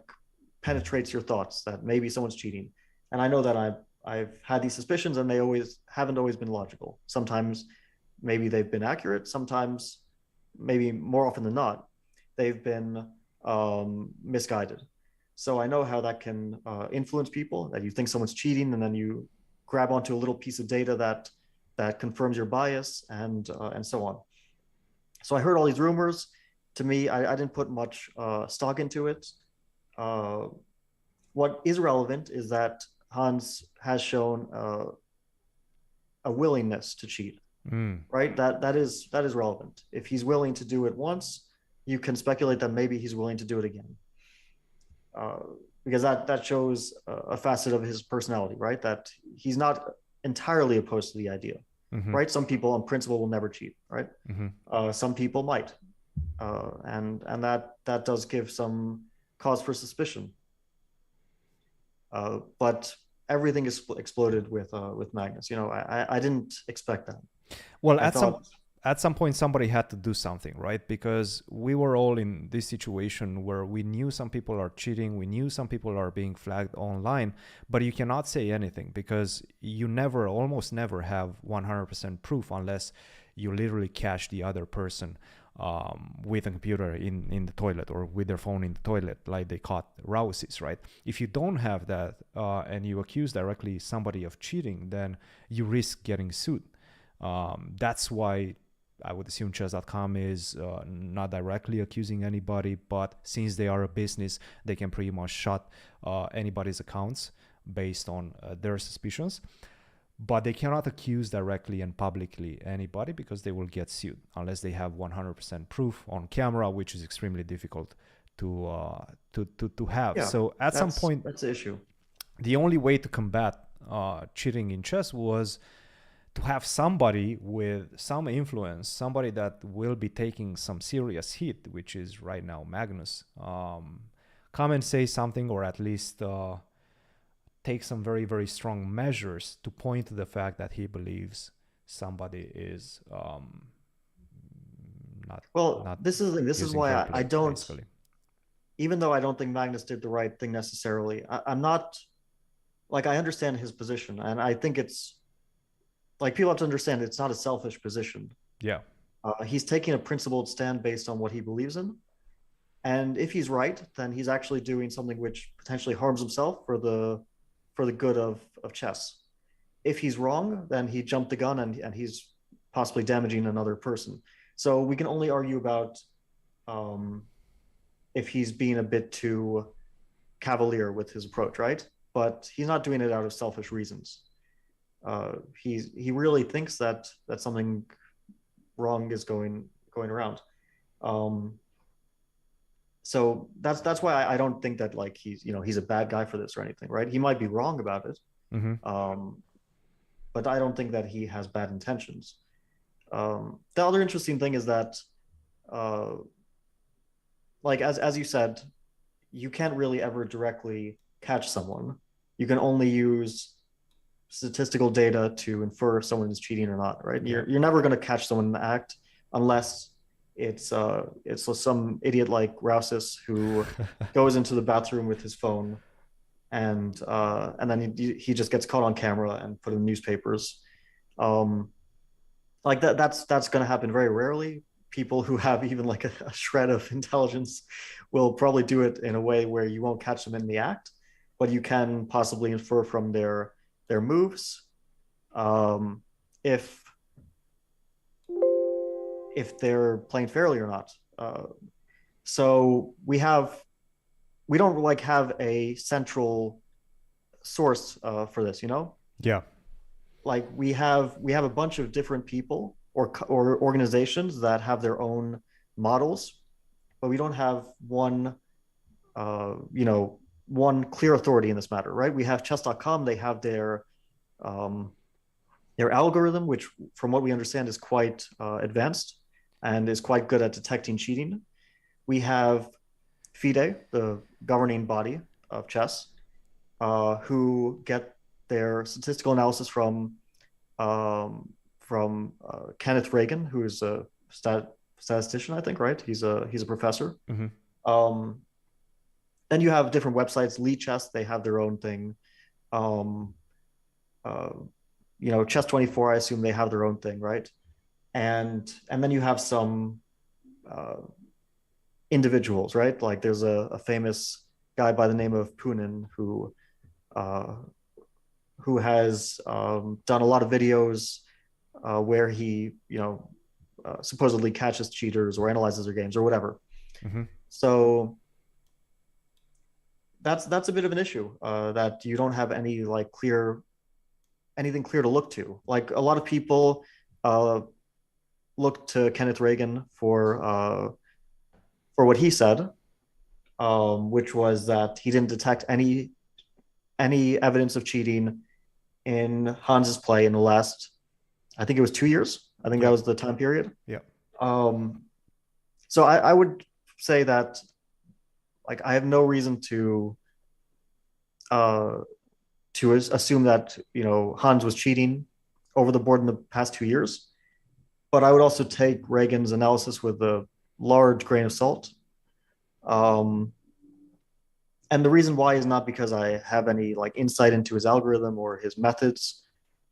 penetrates your thoughts that maybe someone's cheating. And I know that I've had these suspicions, and they haven't always been logical. Sometimes maybe they've been accurate. Sometimes, maybe more often than not, they've been misguided. So I know how that can influence people, that you think someone's cheating, and then you grab onto a little piece of data that confirms your bias, and so on. So I heard all these rumors. To me, I didn't put much stock into it. What is relevant is that Hans has shown a willingness to cheat, right? That is relevant. If he's willing to do it once, you can speculate that maybe he's willing to do it again. Because that shows a facet of his personality, right? That he's not entirely opposed to the idea, right? Some people on principle will never cheat, right? Some people might, and that does give some cause for suspicion. But everything is exploded with Magnus. I didn't expect that. Well, at some point somebody had to do something, right? Because we were all in this situation where we knew some people are cheating, we knew some people are being flagged online, but you cannot say anything because you almost never have 100% proof unless you literally catch the other person with a computer in the toilet, or with their phone in the toilet, like they caught Rouse's, right? If you don't have that and you accuse directly somebody of cheating, then you risk getting sued. That's why I would assume chess.com is not directly accusing anybody, but since they are a business, they can pretty much shut anybody's accounts based on their suspicions. But they cannot accuse directly and publicly anybody, because they will get sued unless they have 100% proof on camera, which is extremely difficult to have. Yeah, so at some point, that's the issue. The only way to combat cheating in chess was to have somebody with some influence, somebody that will be taking some serious hit, which is right now Magnus. Come and say something, or at least take some very, very strong measures to point to the fact that he believes somebody is not. This is why I don't. Basically. Even though I don't think Magnus did the right thing necessarily, I'm not, like, I understand his position, and I think it's, like, people have to understand it's not a selfish position. Yeah. He's taking a principled stand based on what he believes in. And if he's right, then he's actually doing something which potentially harms himself for the good of chess. If he's wrong, then he jumped the gun, and he's possibly damaging another person. So we can only argue about if he's being a bit too cavalier with his approach, right? But he's not doing it out of selfish reasons. He really thinks that something wrong is going around. So that's why I don't think that, like, he's a bad guy for this or anything, right? He might be wrong about it, but I don't think that he has bad intentions. The other interesting thing is that, like, as you said, you can't really ever directly catch someone. You can only use statistical data to infer if someone is cheating or not, right? You're never going to catch someone in the act unless it's some idiot like Rousis who goes into the bathroom with his phone, and then he just gets caught on camera and put in the newspapers. Like that's going to happen very rarely. People who have even like a shred of intelligence will probably do it in a way where you won't catch them in the act. but you can possibly infer from their moves if they're playing fairly or not. So we don't like have a central source for this, you know? Yeah. Like we have a bunch of different people or organizations that have their own models, but we don't have one clear authority in this matter, right? We have chess.com, they have um, their algorithm, which from what we understand is quite advanced and is quite good at detecting cheating. We have FIDE, the governing body of chess, who get their statistical analysis from Kenneth Reagan, who is a statistician, I think, right? He's a professor. Mm-hmm. Um, then you have different websites. Lee Chess, they have their own thing. Um, uh, Chess 24, I assume they have their own thing, right? And then you have some uh, individuals, right? Like there's a famous guy by the name of Punin uh, who has done a lot of videos where he, supposedly catches cheaters or analyzes their games or whatever. Mm-hmm. So that's a bit of an issue that you don't have any like anything clear to look to. Like a lot of people look to Kenneth Reagan for what he said, which was that he didn't detect any evidence of cheating in Hans's play in the last, I think it was 2 years. I think that was the time period. Yeah. So I would say that, like, I have no reason to assume that Hans was cheating over the board in the past 2 years. But I would also take Reagan's analysis with a large grain of salt. And the reason why is not because I have any like insight into his algorithm or his methods,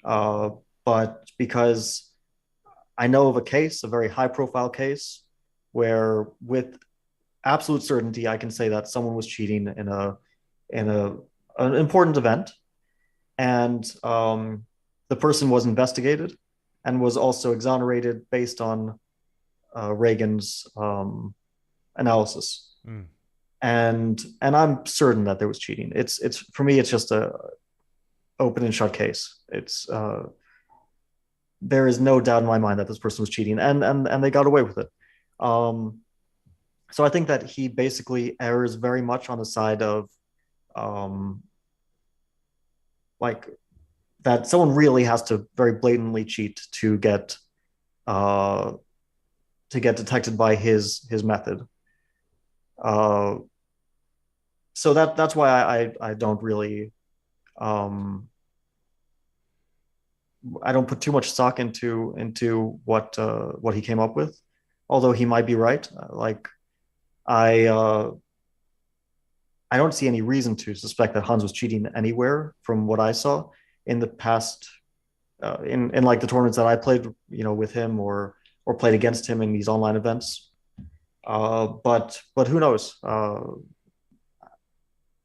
but because I know of a case, a very high profile case, where with absolute certainty I can say that someone was cheating in an important event, and the person was investigated and was also exonerated based on Reagan's analysis. Mm. And I'm certain that there was cheating. It's for me, it's just a open and shut case. It's there is no doubt in my mind that this person was cheating, and they got away with it. So I think that he basically errs very much on the side of like that someone really has to very blatantly cheat to get detected by his method. So that's why I don't really I don't put too much stock into what he came up with, although he might be right. Like I I don't see any reason to suspect that Hans was cheating anywhere from what I saw in the past, in like the tournaments that I played, with him or played against him in these online events. But who knows?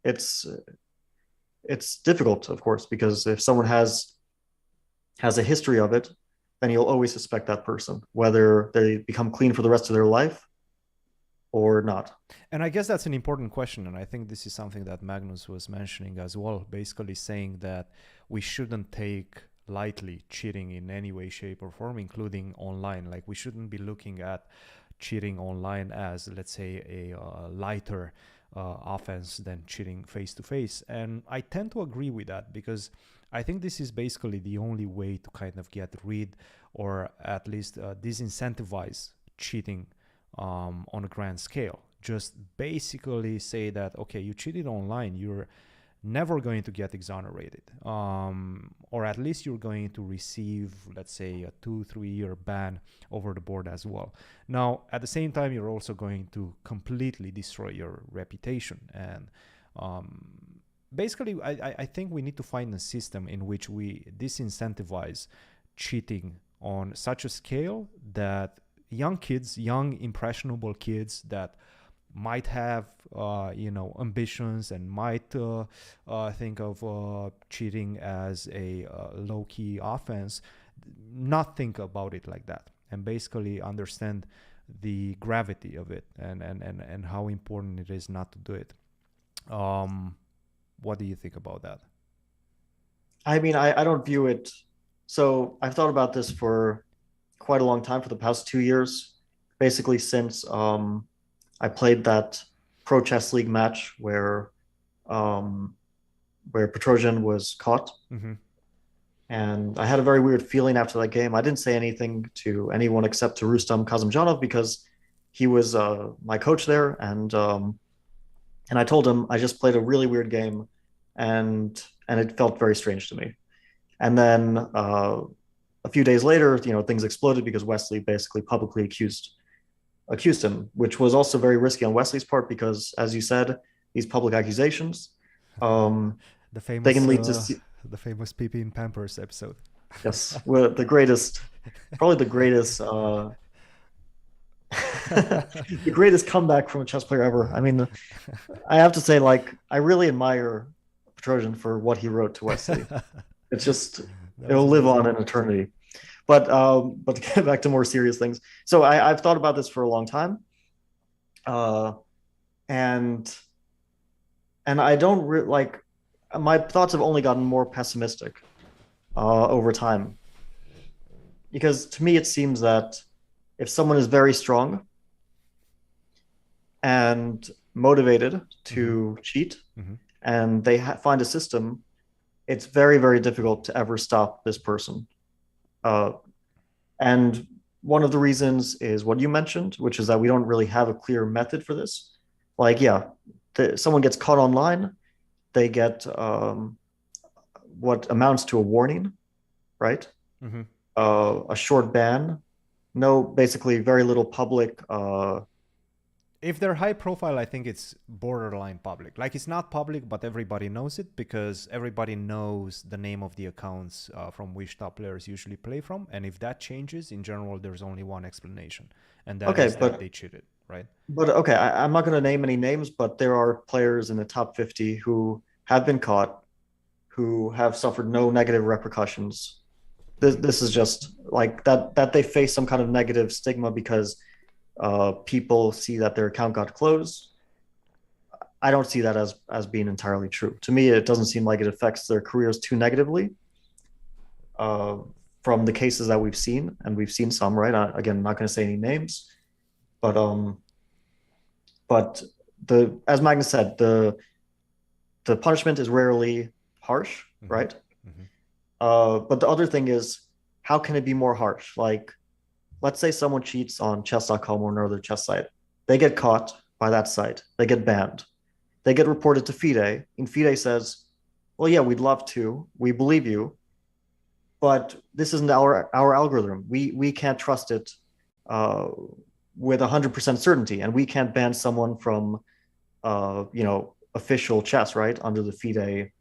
It's difficult, of course, because if someone has a history of it, then you'll always suspect that person, whether they become clean for the rest of their life or not. And I guess that's an important question. And I think this is something that Magnus was mentioning as well, basically saying that we shouldn't take lightly cheating in any way, shape, or form, including online. Like we shouldn't be looking at cheating online as, let's say, a lighter offense than cheating face to face. And I tend to agree with that, because I think this is basically the only way to kind of get rid, or at least disincentivize cheating on a grand scale. Just basically say that, okay, you cheated online, you're never going to get exonerated, or at least you're going to receive, let's say, a 2-3 year ban over the board as well. Now, at the same time, you're also going to completely destroy your reputation. And basically, I think we need to find a system in which we disincentivize cheating on such a scale that young kids, young impressionable kids that might have ambitions and might think of cheating as a low-key offense, not think about it like that, and basically understand the gravity of it and how important it is not to do it. What do you think about that? I mean, I don't view it. So I've thought about this for quite a long time, for the past 2 years, basically since I played that Pro Chess League match where Petrosian was caught. Mm-hmm. And I had a very weird feeling after that game. I didn't say anything to anyone except to Rustam Kazımcanov because he was my coach there, and I told him I just played a really weird game, and it felt very strange to me. And then a few days later, things exploded because Wesley basically publicly accused him, which was also very risky on Wesley's part because, as you said, these public accusations, the famous, they can lead to the famous PP in Pampers episode. Yes, well, probably the greatest, the greatest comeback from a chess player ever. I mean, I have to say, like, I really admire Petrosian for what he wrote to Wesley. It's just, it'll live on in eternity. But to get back to more serious things, so I've thought about this for a long time, and I don't like. My thoughts have only gotten more pessimistic over time, because to me it seems that if someone is very strong and motivated to cheat, and they find a system, it's very, very difficult to ever stop this person. And one of the reasons is what you mentioned, which is that we don't really have a clear method for this. Like, someone gets caught online, they get what amounts to a warning, right? A short ban, basically very little public. If they're high profile, I think it's borderline public. Like, it's not public, but everybody knows it because everybody knows the name of the accounts from which top players usually play from. And if that changes, in general, there's only one explanation, and that is that they cheated, right? But okay, I'm not going to name any names, but there are players in the top 50 who have been caught, who have suffered no negative repercussions. This is just like that they face some kind of negative stigma because people see that their account got closed. I don't see that as being entirely true. To me, it doesn't seem like it affects their careers too negatively. From the cases that we've seen, and we've seen some, right? Again, I'm not going to say any names, but as Magnus said, the punishment is rarely harsh, right? But the other thing is, how can it be more harsh? Like, let's say someone cheats on chess.com or another chess site. They get caught by that site. They get banned. They get reported to FIDE, and FIDE says, well, yeah, we'd love to. We believe you. But this isn't our algorithm. We can't trust it with 100% certainty, and we can't ban someone from official chess, right, under the FIDE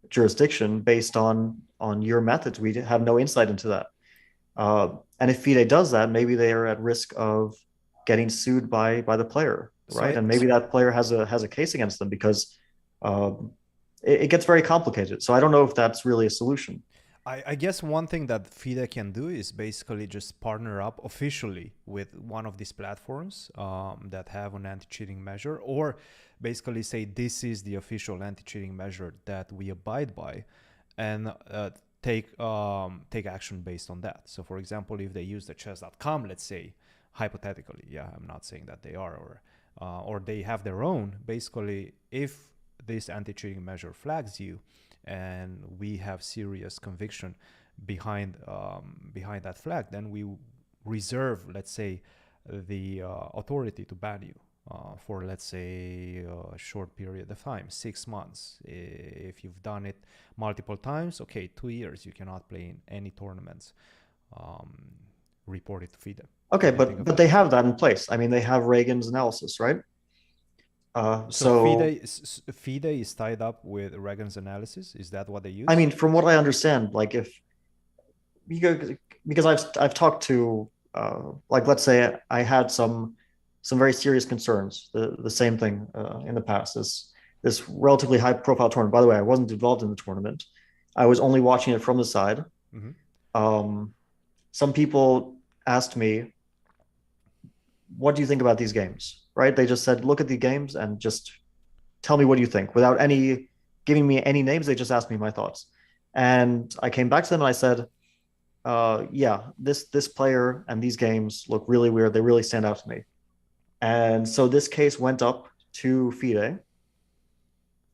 jurisdiction based on your methods. We have no insight into that. And if FIDE does that, maybe they are at risk of getting sued by the player, right? And maybe that player has a case against them because it gets very complicated. So I don't know if that's really a solution. I guess one thing that FIDE can do is basically just partner up officially with one of these platforms that have an anti-cheating measure, or basically say this is the official anti-cheating measure that we abide by, and take action based on that. So, for example, if they use the chess.com, let's say, hypothetically, I'm not saying that they are, or they have their own. Basically, if this anti-cheating measure flags you, and we have serious conviction behind that flag, then we reserve, let's say, the authority to ban you for, let's say, a short period of time, 6 months. If you've done it multiple times, okay, 2 years, you cannot play in any tournaments. Report it to FIDE. Okay, but they have that in place. I mean, they have Reagan's analysis, right? So FIDE is tied up with Reagan's analysis. Is that what they use? I mean, from what I understand, like because I've talked to like, let's say I had some some very serious concerns. The same thing in the past. This relatively high profile tournament. By the way, I wasn't involved in the tournament. I was only watching it from the side. Some people asked me, what do you think about these games? Right? They just said, look at the games and just tell me what you think without any giving me any names. They just asked me my thoughts. And I came back to them and I said, yeah, this player and these games look really weird. They really stand out to me. And so this case went up to FIDE,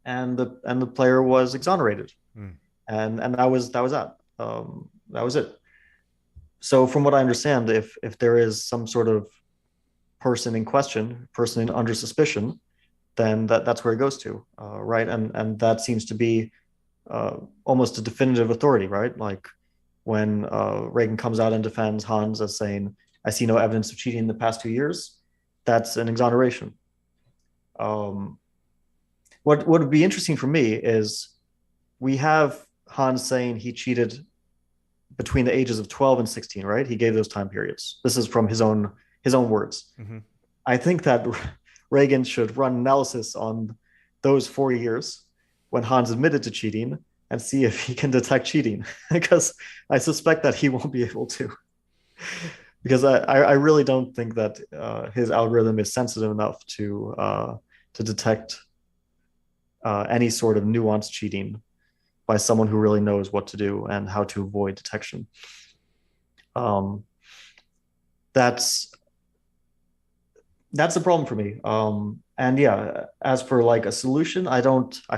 and the player was exonerated. And that was that. That was it. So from what I understand, if there is some sort of person in question, person under suspicion, then that's where it goes to, right? And that seems to be almost a definitive authority, right? Like when Reagan comes out and defends Hans as saying, I see no evidence of cheating in the past 2 years, that's an exoneration. What would be interesting for me is we have Hans saying he cheated between the ages of 12 and 16, right? He gave those time periods. This is from his own words. I think that Reagan should run analysis on those 4 years when Hans admitted to cheating and see if he can detect cheating, because I suspect that he won't be able to. Because I really don't think that his algorithm is sensitive enough to detect any sort of nuanced cheating by someone who really knows what to do and how to avoid detection. That's the problem for me. And yeah, as for like a solution, I've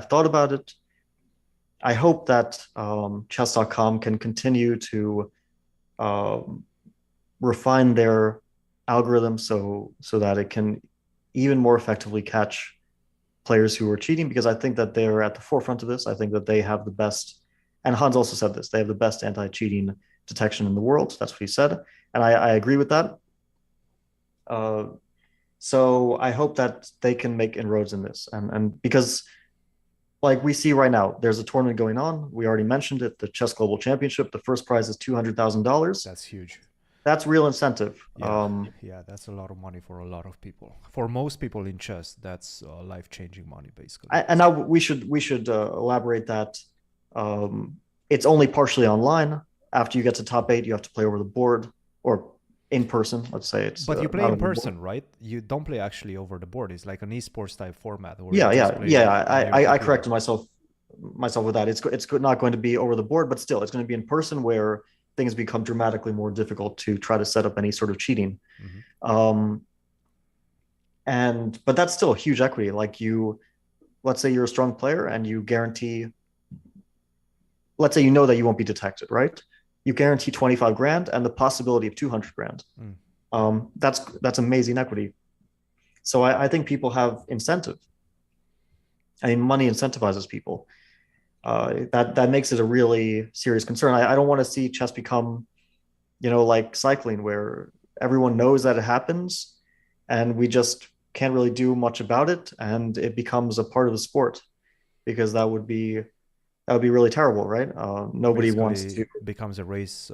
thought about it. I hope that chess.com can continue to refine their algorithm so that it can even more effectively catch players who are cheating, because I think that they're at the forefront of this. I think that they have the best, and Hans also said this, they have the best anti-cheating detection in the world. That's what he said. And I agree with that. So I hope that they can make inroads in this. And because like we see right now, there's a tournament going on. We already mentioned it, the Chess Global Championship. The first prize is $200,000. That's huge. That's real incentive. Yeah, that's a lot of money for a lot of people. For most people in chess, that's life-changing money, basically. And now we should elaborate that it's only partially online. After you get to top 8, you have to play over the board or in person. Let's say it's. But you play in person, right? You don't play actually over the board. It's like an esports type format. I corrected myself with that. It's not going to be over the board, but still, it's going to be in person, where things become dramatically more difficult to try to set up any sort of cheating. But that's still a huge equity. Like let's say you're a strong player and you guarantee, let's say you know that you won't be detected, right? You guarantee 25 grand and the possibility of 200 grand. That's amazing equity. So I think people have incentive. I mean, money incentivizes people. That makes it a really serious concern. I don't want to see chess become, like cycling, where everyone knows that it happens and we just can't really do much about it, and it becomes a part of the sport, because that would be really terrible, right? Nobody Basically, wants to. Becomes a race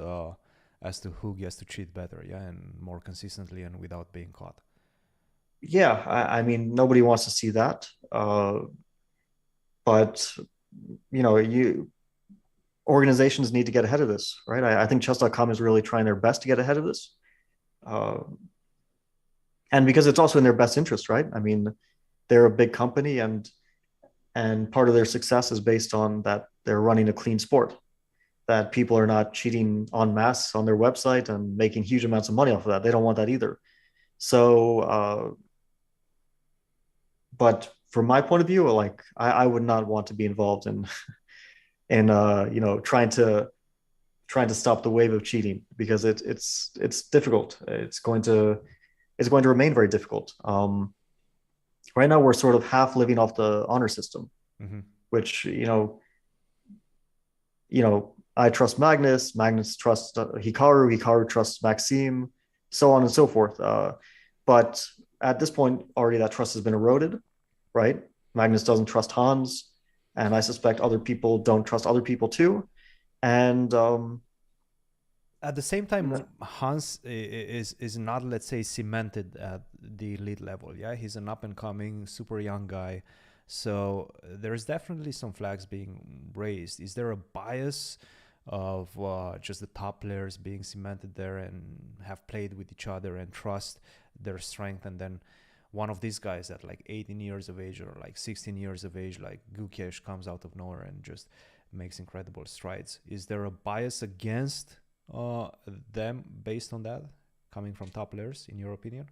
as to who gets to cheat better, and more consistently and without being caught. Yeah, I mean, nobody wants to see that. But organizations need to get ahead of this, right? I think chess.com is really trying their best to get ahead of this. And because it's also in their best interest, right? I mean, they're a big company, and part of their success is based on that they're running a clean sport, that people are not cheating en masse on their website and making huge amounts of money off of that. They don't want that either. So, but from my point of view, like I would not want to be involved in trying to stop the wave of cheating, because it's difficult. It's going to remain very difficult. Right now we're sort of half living off the honor system, which I trust Magnus trusts Hikaru trusts Maxime, so on and so forth. But at this point, already that trust has been eroded, right? Magnus doesn't trust Hans, and I suspect other people don't trust other people too. And at the same time, Hans is not, let's say, cemented at the elite level. Yeah, he's an up and coming, super young guy. So there's definitely some flags being raised. Is there a bias of just the top players being cemented there and have played with each other and trust their strength, and then one of these guys at like 18 years of age or like 16 years of age, like Gukesh, comes out of nowhere and just makes incredible strides? Is there a bias against them based on that, coming from top players, in your opinion?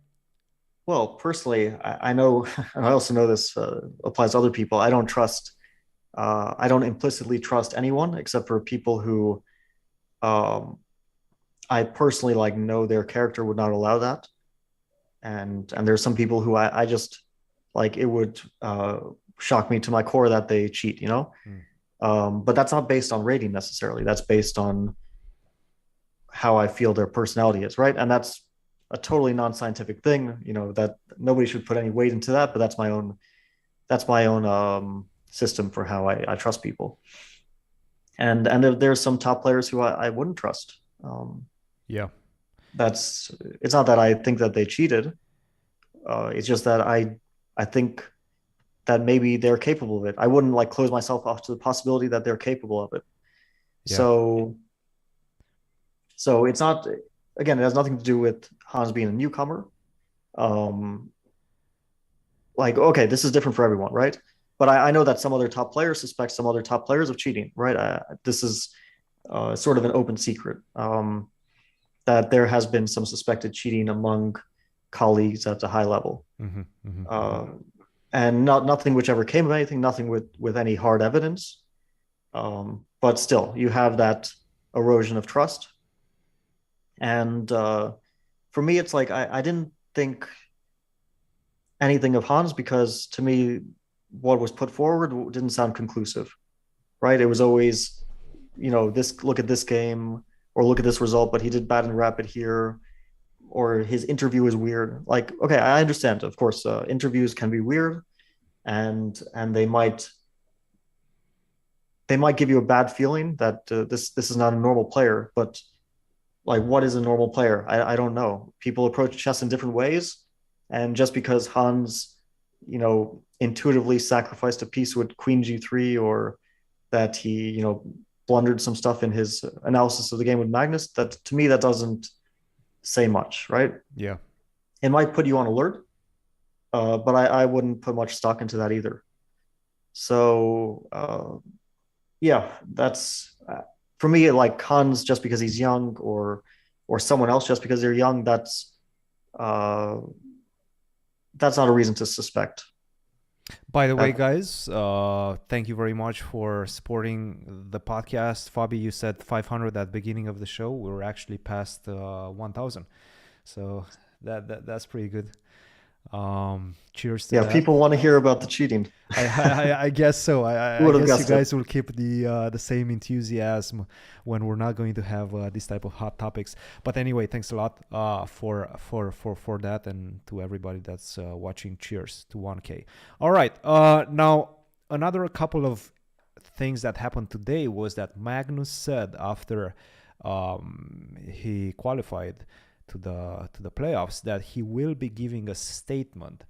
Well, personally, I know, and I also know this applies to other people. I don't implicitly trust anyone except for people who um, I personally like know their character would not allow that. And there's some people who I just like, it would shock me to my core that they cheat, you know? But that's not based on rating necessarily. That's based on how I feel their personality is, right? And that's a totally non-scientific thing, you know, that nobody should put any weight into that, but that's my own system for how I trust people. And there's some top players who I wouldn't trust. Yeah. It's not that I think that they cheated. It's just that I think that maybe they're capable of it. I wouldn't like close myself off to the possibility that they're capable of it. Yeah. So it's not, again, it has nothing to do with Hans being a newcomer. Like, okay, this is different for everyone, right? But I know that some other top players suspect some other top players of cheating, right? This is sort of an open secret. That there has been some suspected cheating among colleagues at a high level. And nothing which ever came of anything, nothing with any hard evidence. But still, you have that erosion of trust. And for me, it's like, I didn't think anything of Hans because to me, what was put forward didn't sound conclusive, right? It was always, you know, look at this game, or look at this result, but he did bad in rapid here, or his interview is weird. Like, okay, I understand. Of course, interviews can be weird, and they might give you a bad feeling that this is not a normal player. But like, what is a normal player? I don't know. People approach chess in different ways, and just because Hans, you know, intuitively sacrificed a piece with Queen G3, or that he, you know, blundered some stuff in his analysis of the game with Magnus, that to me, that doesn't say much, right? Yeah. It might put you on alert, but I wouldn't put much stock into that either. So yeah, that's for me, like Hans just because he's young, or someone else just because they're young, that's not a reason to suspect. By the way, guys, thank you very much for supporting the podcast. Fabi, you said 500 at the beginning of the show. We're actually past 1,000. So that's pretty good. Cheers to that. People want to hear about the cheating. I guess so. I guess you guys will keep the same enthusiasm when we're not going to have this type of hot topics. But anyway, thanks a lot for that, and to everybody that's watching. Cheers to 1K. All right. Now another couple of things that happened today was that Magnus said after he qualified to the playoffs that he will be giving a statement.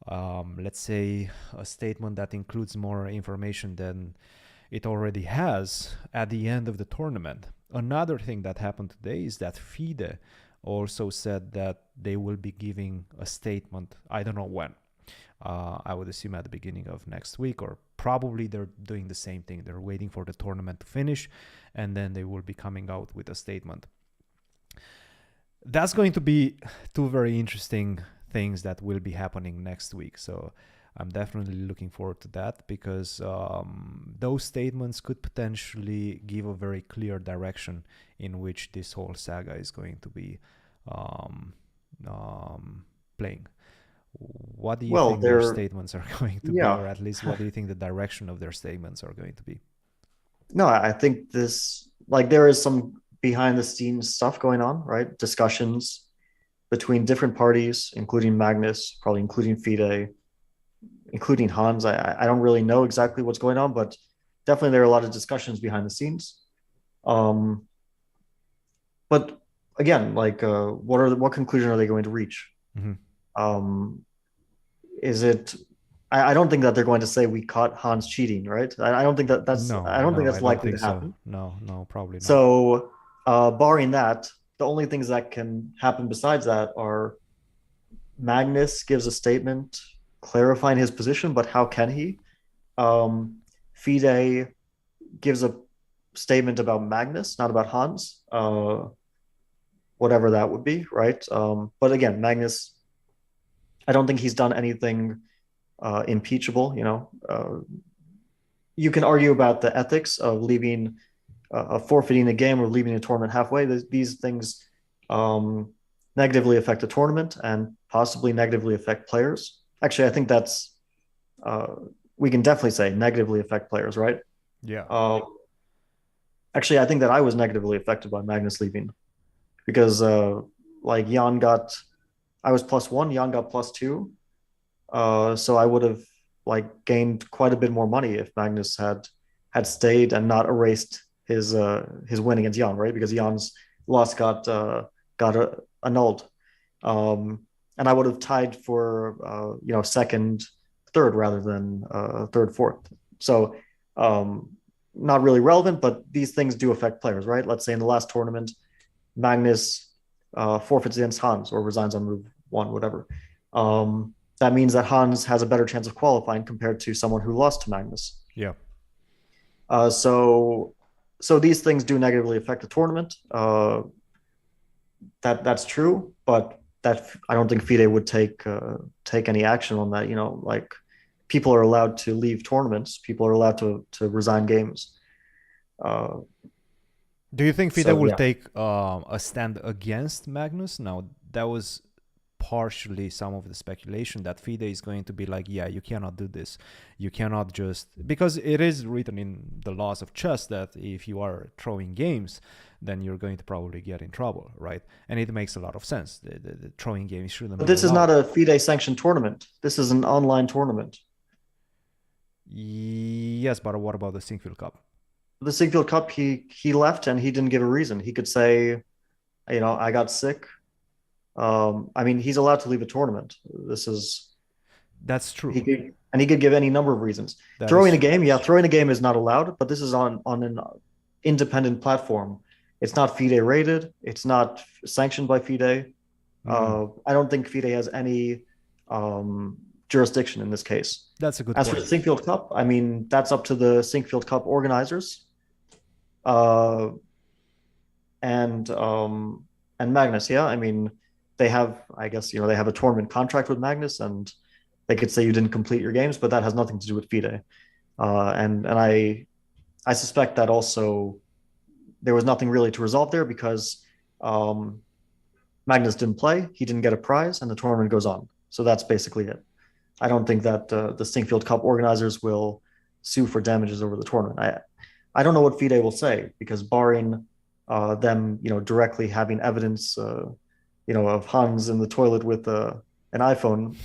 Let's say a statement that includes more information than it already has at the end of the tournament. Another thing that happened today is that FIDE also said that they will be giving a statement. I don't know when. I would assume at the beginning of next week, or probably they're doing the same thing. They're waiting for the tournament to finish, and then they will be coming out with a statement. That's going to be two very interesting things that will be happening next week. So I'm definitely looking forward to that, because those statements could potentially give a very clear direction in which this whole saga is going to be playing. What do you think their statements are going to be, or at least what do you think the direction of their statements are going to be? No, I think there is some behind the scenes stuff going on, right? Discussions between different parties, including Magnus, probably including FIDE, including Hans. I don't really know exactly what's going on, but definitely there are a lot of discussions behind the scenes. but again, like, what conclusion are they going to reach? Mm-hmm. Um, is it? I don't think that they're going to say we caught Hans cheating, right? I don't think that that's. No, I don't think no, that's I don't likely think to so. happen. No, no, probably not. So, barring that, the only things that can happen besides that are Magnus gives a statement clarifying his position, but how can he? Fide gives a statement about Magnus, not about Hans, whatever that would be, right? But again, Magnus, I don't think he's done anything impeachable. You can argue about the ethics of leaving, forfeiting a game or leaving a tournament halfway. These things negatively affect the tournament and possibly negatively affect players. Actually, I think that's uh, we can definitely say negatively affect players, right? Yeah. Actually, I think that I was negatively affected by Magnus leaving because like Jan got, I was +1, Jan got +2, so I would have like gained quite a bit more money if Magnus had stayed and not erased his win against Jan, right? Because Jan's loss got annulled, um, and I would have tied for second, third rather than third, fourth. So not really relevant, but these things do affect players, right? Let's say in the last tournament, Magnus forfeits against Hans or resigns on move one, whatever. That means that Hans has a better chance of qualifying compared to someone who lost to Magnus. Yeah. So these things do negatively affect the tournament. That's true, but that I don't think FIDE would take any action on that. Like people are allowed to leave tournaments. People are allowed to resign games. Do you think FIDE So will yeah. take a stand against Magnus? Now, that was partially some of the speculation that FIDE is going to be like, yeah, you cannot do this. You cannot just... Because it is written in the laws of chess that if you are throwing games, then you're going to probably get in trouble, right? And it makes a lot of sense. The throwing games shouldn't But be this is allowed. not a FIDE sanctioned tournament. This is an online tournament. Yes, but what about the Sinkfield Cup? The Sigfield Cup, he left and he didn't give a reason. He could say, I got sick. I mean, he's allowed to leave a tournament. This is That's true. he could give any number of reasons. That is Throwing a true. game, yeah, throwing a game is not allowed, but this is on an independent platform. It's not FIDE rated. It's not sanctioned by FIDE. I don't think FIDE has any jurisdiction in this case. That's a good As point. for the Sinkfield Cup, I mean, that's up to the Sinkfield Cup organizers. Uh, and Magnus, yeah, I mean, they have, I guess, they have a tournament contract with Magnus, and they could say you didn't complete your games, but that has nothing to do with FIDE. And I suspect that also there was nothing really to resolve there because Magnus didn't play, he didn't get a prize, and the tournament goes on. So that's basically it. I don't think that the Stinkfield Cup organizers will sue for damages over the tournament. I don't know what FIDE will say because barring them, directly having evidence, of Hans in the toilet with an iPhone,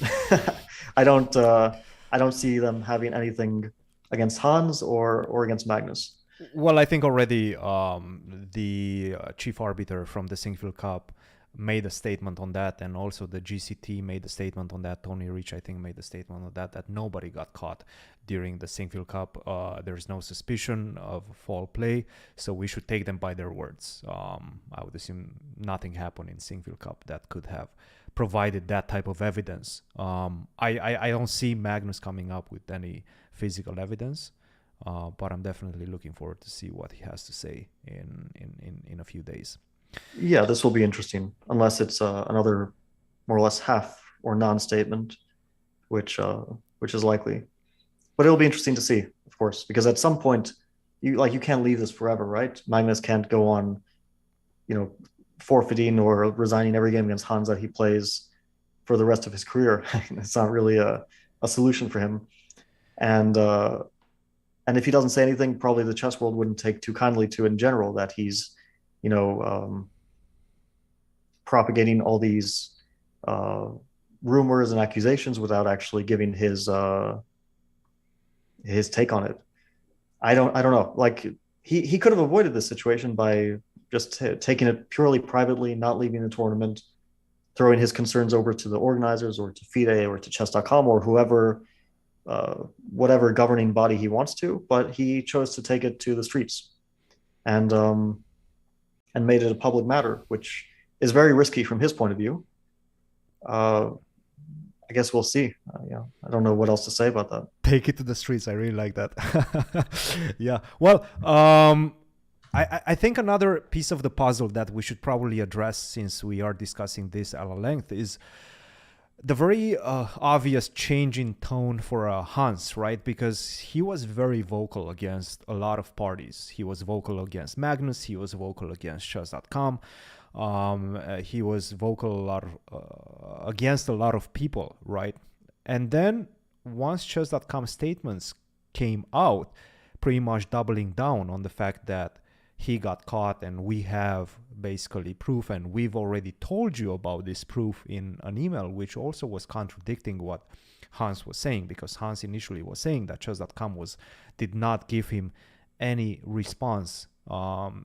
I don't see them having anything against Hans or against Magnus. Well, I think already the chief arbiter from the Sinkfield Cup made a statement on that, and also the GCT made a statement on that. Tony Rich, I think, made a statement on that nobody got caught during the Sinkfield Cup. There's no suspicion of foul play, so we should take them by their words. I would assume nothing happened in Sinkfield Cup that could have provided that type of evidence. I don't see Magnus coming up with any physical evidence. But I'm definitely looking forward to see what he has to say in a few days. Yeah, this will be interesting, unless it's another more or less half or non-statement, which is likely. But it'll be interesting to see, of course, because at some point, you can't leave this forever, right? Magnus can't go on, forfeiting or resigning every game against Hans that he plays for the rest of his career. It's not really a solution for him. And if he doesn't say anything, probably the chess world wouldn't take too kindly to in general that he's, propagating all these rumors and accusations without actually giving his take on it. I don't know. Like he could have avoided this situation by just taking it purely privately, not leaving the tournament, throwing his concerns over to the organizers or to FIDE or to chess.com or whoever, whatever governing body he wants to, but he chose to take it to the streets and made it a public matter, which is very risky from his point of view. I guess we'll see. Yeah, I don't know what else to say about that. Take it to the streets. I really like that. Yeah. Well, I think another piece of the puzzle that we should probably address, since we are discussing this at length, is the very obvious change in tone for Hans, right? Because he was very vocal against a lot of parties. He was vocal against Magnus. He was vocal against chess.com. He was vocal against a lot of people, right? And then once chess.com statements came out, pretty much doubling down on the fact that he got caught and we have basically proof, and we've already told you about this proof in an email, which also was contradicting what Hans was saying, because Hans initially was saying that chess.com did not give him any response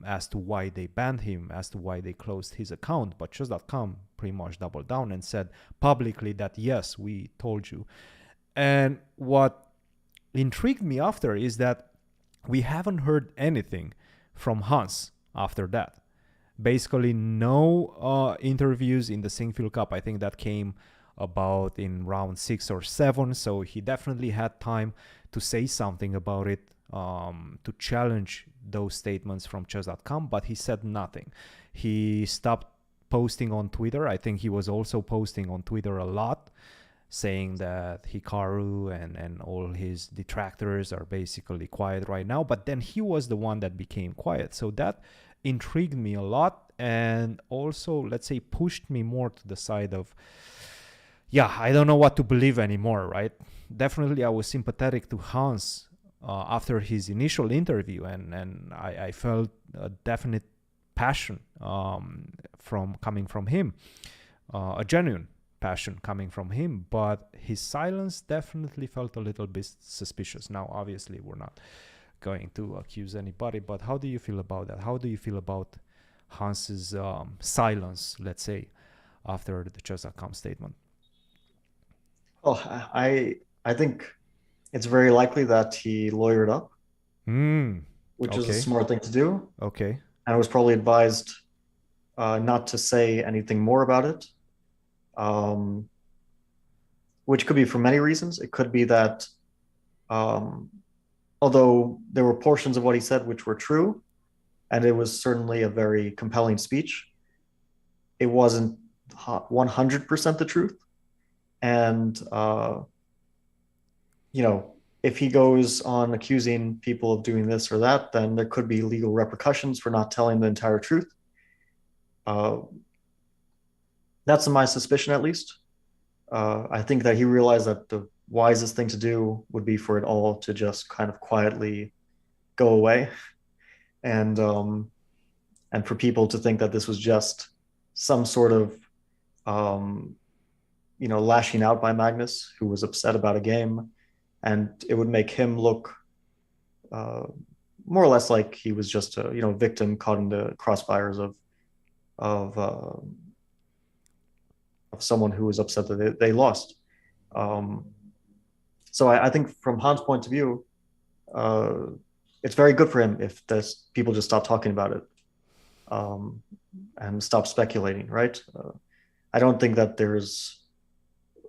as to why they banned him, as to why they closed his account. But chess.com pretty much doubled down and said publicly that, yes, we told you. And what intrigued me after is that we haven't heard anything from Hans after that. Basically, no interviews in the Singfield Cup. I think that came about in round 6 or 7. So he definitely had time to say something about it, to challenge those statements from chess.com, but he said nothing. He stopped posting on Twitter. I think he was also posting on Twitter a lot, saying that Hikaru and all his detractors are basically quiet right now. But then he was the one that became quiet. So that intrigued me a lot, and also, let's say, pushed me more to the side of, yeah, I don't know what to believe anymore, right? Definitely I was sympathetic to Hans after his initial interview, and I felt a definite passion coming from him, a genuine passion coming from him, but his silence definitely felt a little bit suspicious. Now, obviously, we're not going to accuse anybody, but how do you feel about that? How do you feel about Hans's silence, let's say, after the chess.com statement? Oh, I think it's very likely that he lawyered up, which is a smart thing to do. Okay. And I was probably advised not to say anything more about it, which could be for many reasons. It could be that although there were portions of what he said which were true, and it was certainly a very compelling speech, it wasn't 100% the truth. And, if he goes on accusing people of doing this or that, then there could be legal repercussions for not telling the entire truth. That's my suspicion, at least. I think that he realized that the wisest thing to do would be for it all to just kind of quietly go away, and for people to think that this was just some sort of lashing out by Magnus, who was upset about a game, and it would make him look more or less like he was just a victim caught in the crossfires of someone who was upset that they lost. So I think from Hans' point of view, it's very good for him if people just stop talking about it and stop speculating, right? I don't think that there's,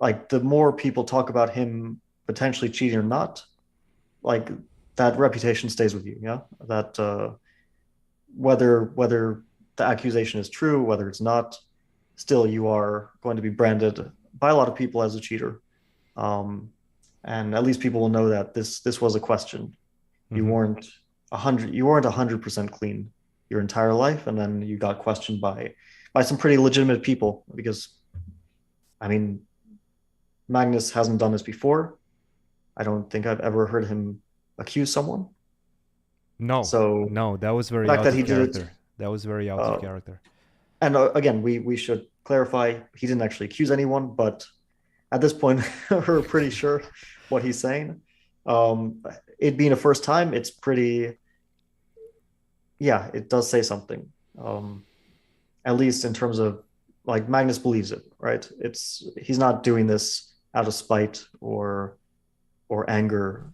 like, the more people talk about him potentially cheating or not, like, that reputation stays with you, yeah? That whether the accusation is true, whether it's not, still you are going to be branded by a lot of people as a cheater. And at least people will know that this was a question. You weren't 100% clean your entire life, and then you got questioned by some pretty legitimate people, because, I mean, Magnus hasn't done this before. I don't think I've ever heard him accuse someone. No, that was very out of character. That was very out of character. And again, we should clarify, he didn't actually accuse anyone, but at this point, we're pretty sure what he's saying. It being a first time, it's pretty, yeah, it does say something. At least in terms of like Magnus believes it, right? He's not doing this out of spite or anger.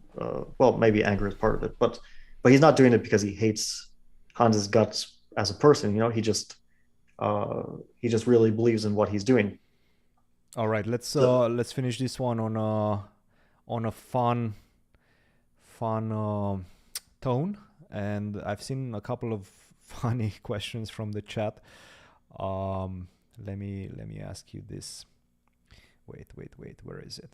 Well, maybe anger is part of it, but he's not doing it because he hates Hans's guts as a person. You know, he just really believes in what he's doing. All right, let's finish this one on a fun tone. And I've seen a couple of funny questions from the chat. Let me ask you this. Wait, where is it?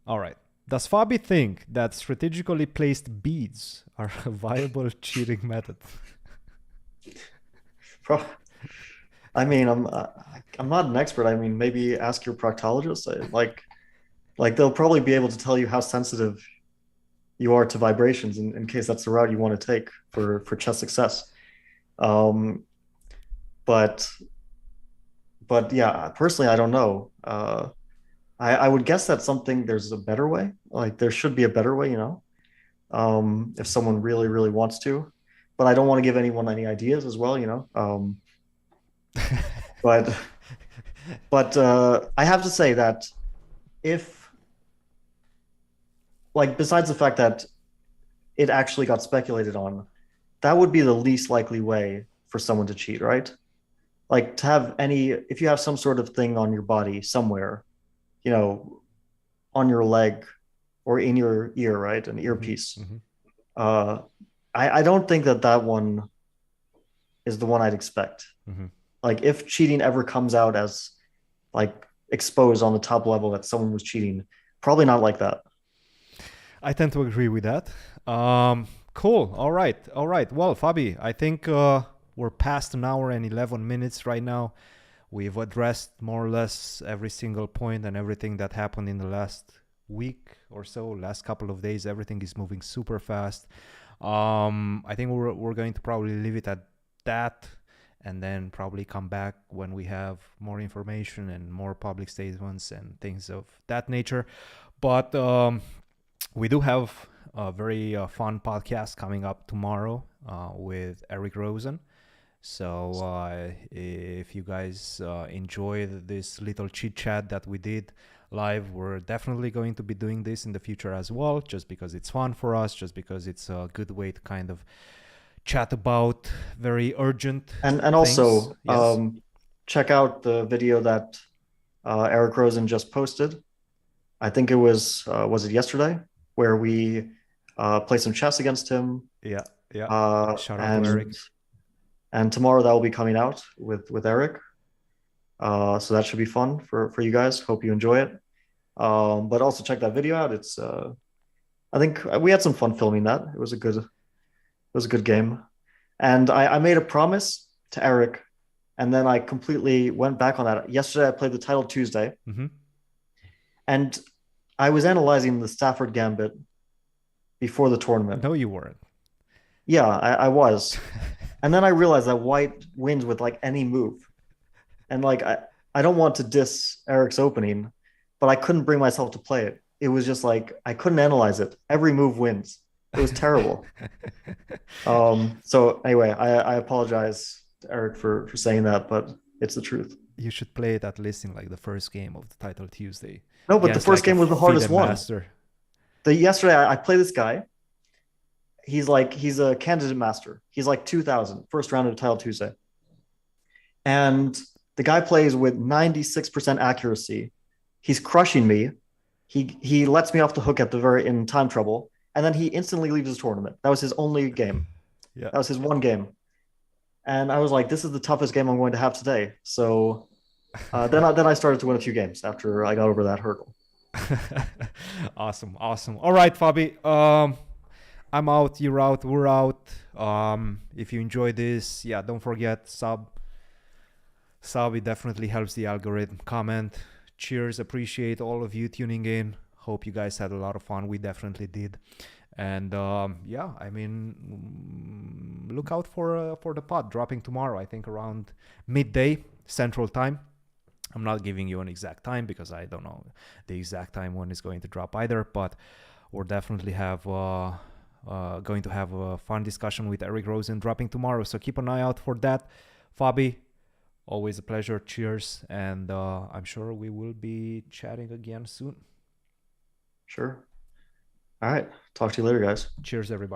All right. Does Fabi think that strategically placed beads are a viable cheating method? I mean, I'm not an expert. I mean, maybe ask your proctologist. Like they'll probably be able to tell you how sensitive you are to vibrations in case that's the route you want to take for chess success. But yeah, personally, I don't know. I would guess that there's a better way. Like there should be a better way, you know, if someone really, really wants to. But I don't want to give anyone any ideas as well, you know. But I have to say that if, like, besides the fact that it actually got speculated on, that would be the least likely way for someone to cheat, right? Like to have if you have some sort of thing on your body somewhere, you know, on your leg or in your ear, right? An earpiece. Mm-hmm. I don't think that one is the one I'd expect. Mm-hmm. Like if cheating ever comes out as like exposed on the top level that someone was cheating, probably not like that. I tend to agree with that. Cool. All right. Well, Fabi, I think we're past an hour and 11 minutes right now. We've addressed more or less every single point and everything that happened in the last week or so, last couple of days. Everything is moving super fast. I think we're going to probably leave it at that and then probably come back when we have more information and more public statements and things of that nature. But we do have a very fun podcast coming up tomorrow with Eric Rosen. So if you guys enjoyed this little chit chat that we did live, we're definitely going to be doing this in the future as well, just because it's fun for us, just because it's a good way to kind of chat about very urgent and things. Also yes. Check out the video that Eric Rosen just posted. I think it was it yesterday, where we played some chess against him. Yeah. Shout out to Eric. And tomorrow that will be coming out with Eric. So that should be fun for you guys. Hope you enjoy it. But also check that video out. It's I think we had some fun filming that. It was a good game. And I made a promise to Eric, and then I completely went back on that. Yesterday I played the title Tuesday. Mm-hmm. And I was analyzing the Stafford Gambit before the tournament. No, you weren't. Yeah, I was. And then I realized that white wins with like any move. And like I don't want to diss Eric's opening, but I couldn't bring myself to play it. It was just like I couldn't analyze it. Every move wins. It was terrible. So anyway, I apologize to Eric for saying that, but it's the truth. You should play it at least in like the first game of the title Tuesday. No, but the first game was the hardest one. Yesterday I played this guy. He's a candidate master. He's like 2000, first round of title Tuesday. And the guy plays with 96% accuracy. He's crushing me. He lets me off the hook in time trouble. And then he instantly leaves his tournament. That was his only game. Yeah. That was his one game. And I was like, this is the toughest game I'm going to have today. So then I started to win a few games after I got over that hurdle. Awesome. All right, Fabi. I'm out, you're out, we're out. If you enjoy this, don't forget, sub. It definitely helps the algorithm. Comment. Cheers. Appreciate all of you tuning in. Hope you guys had a lot of fun. We definitely did. And look out for the pod dropping tomorrow. I think around midday Central Time. I'm not giving you an exact time because I don't know the exact time when it's going to drop either. But we'll definitely have going to have a fun discussion with Eric Rosen dropping tomorrow. So keep an eye out for that. Fabi, always a pleasure. Cheers. And I'm sure we will be chatting again soon. Sure. All right. Talk to you later, guys. Cheers, everybody.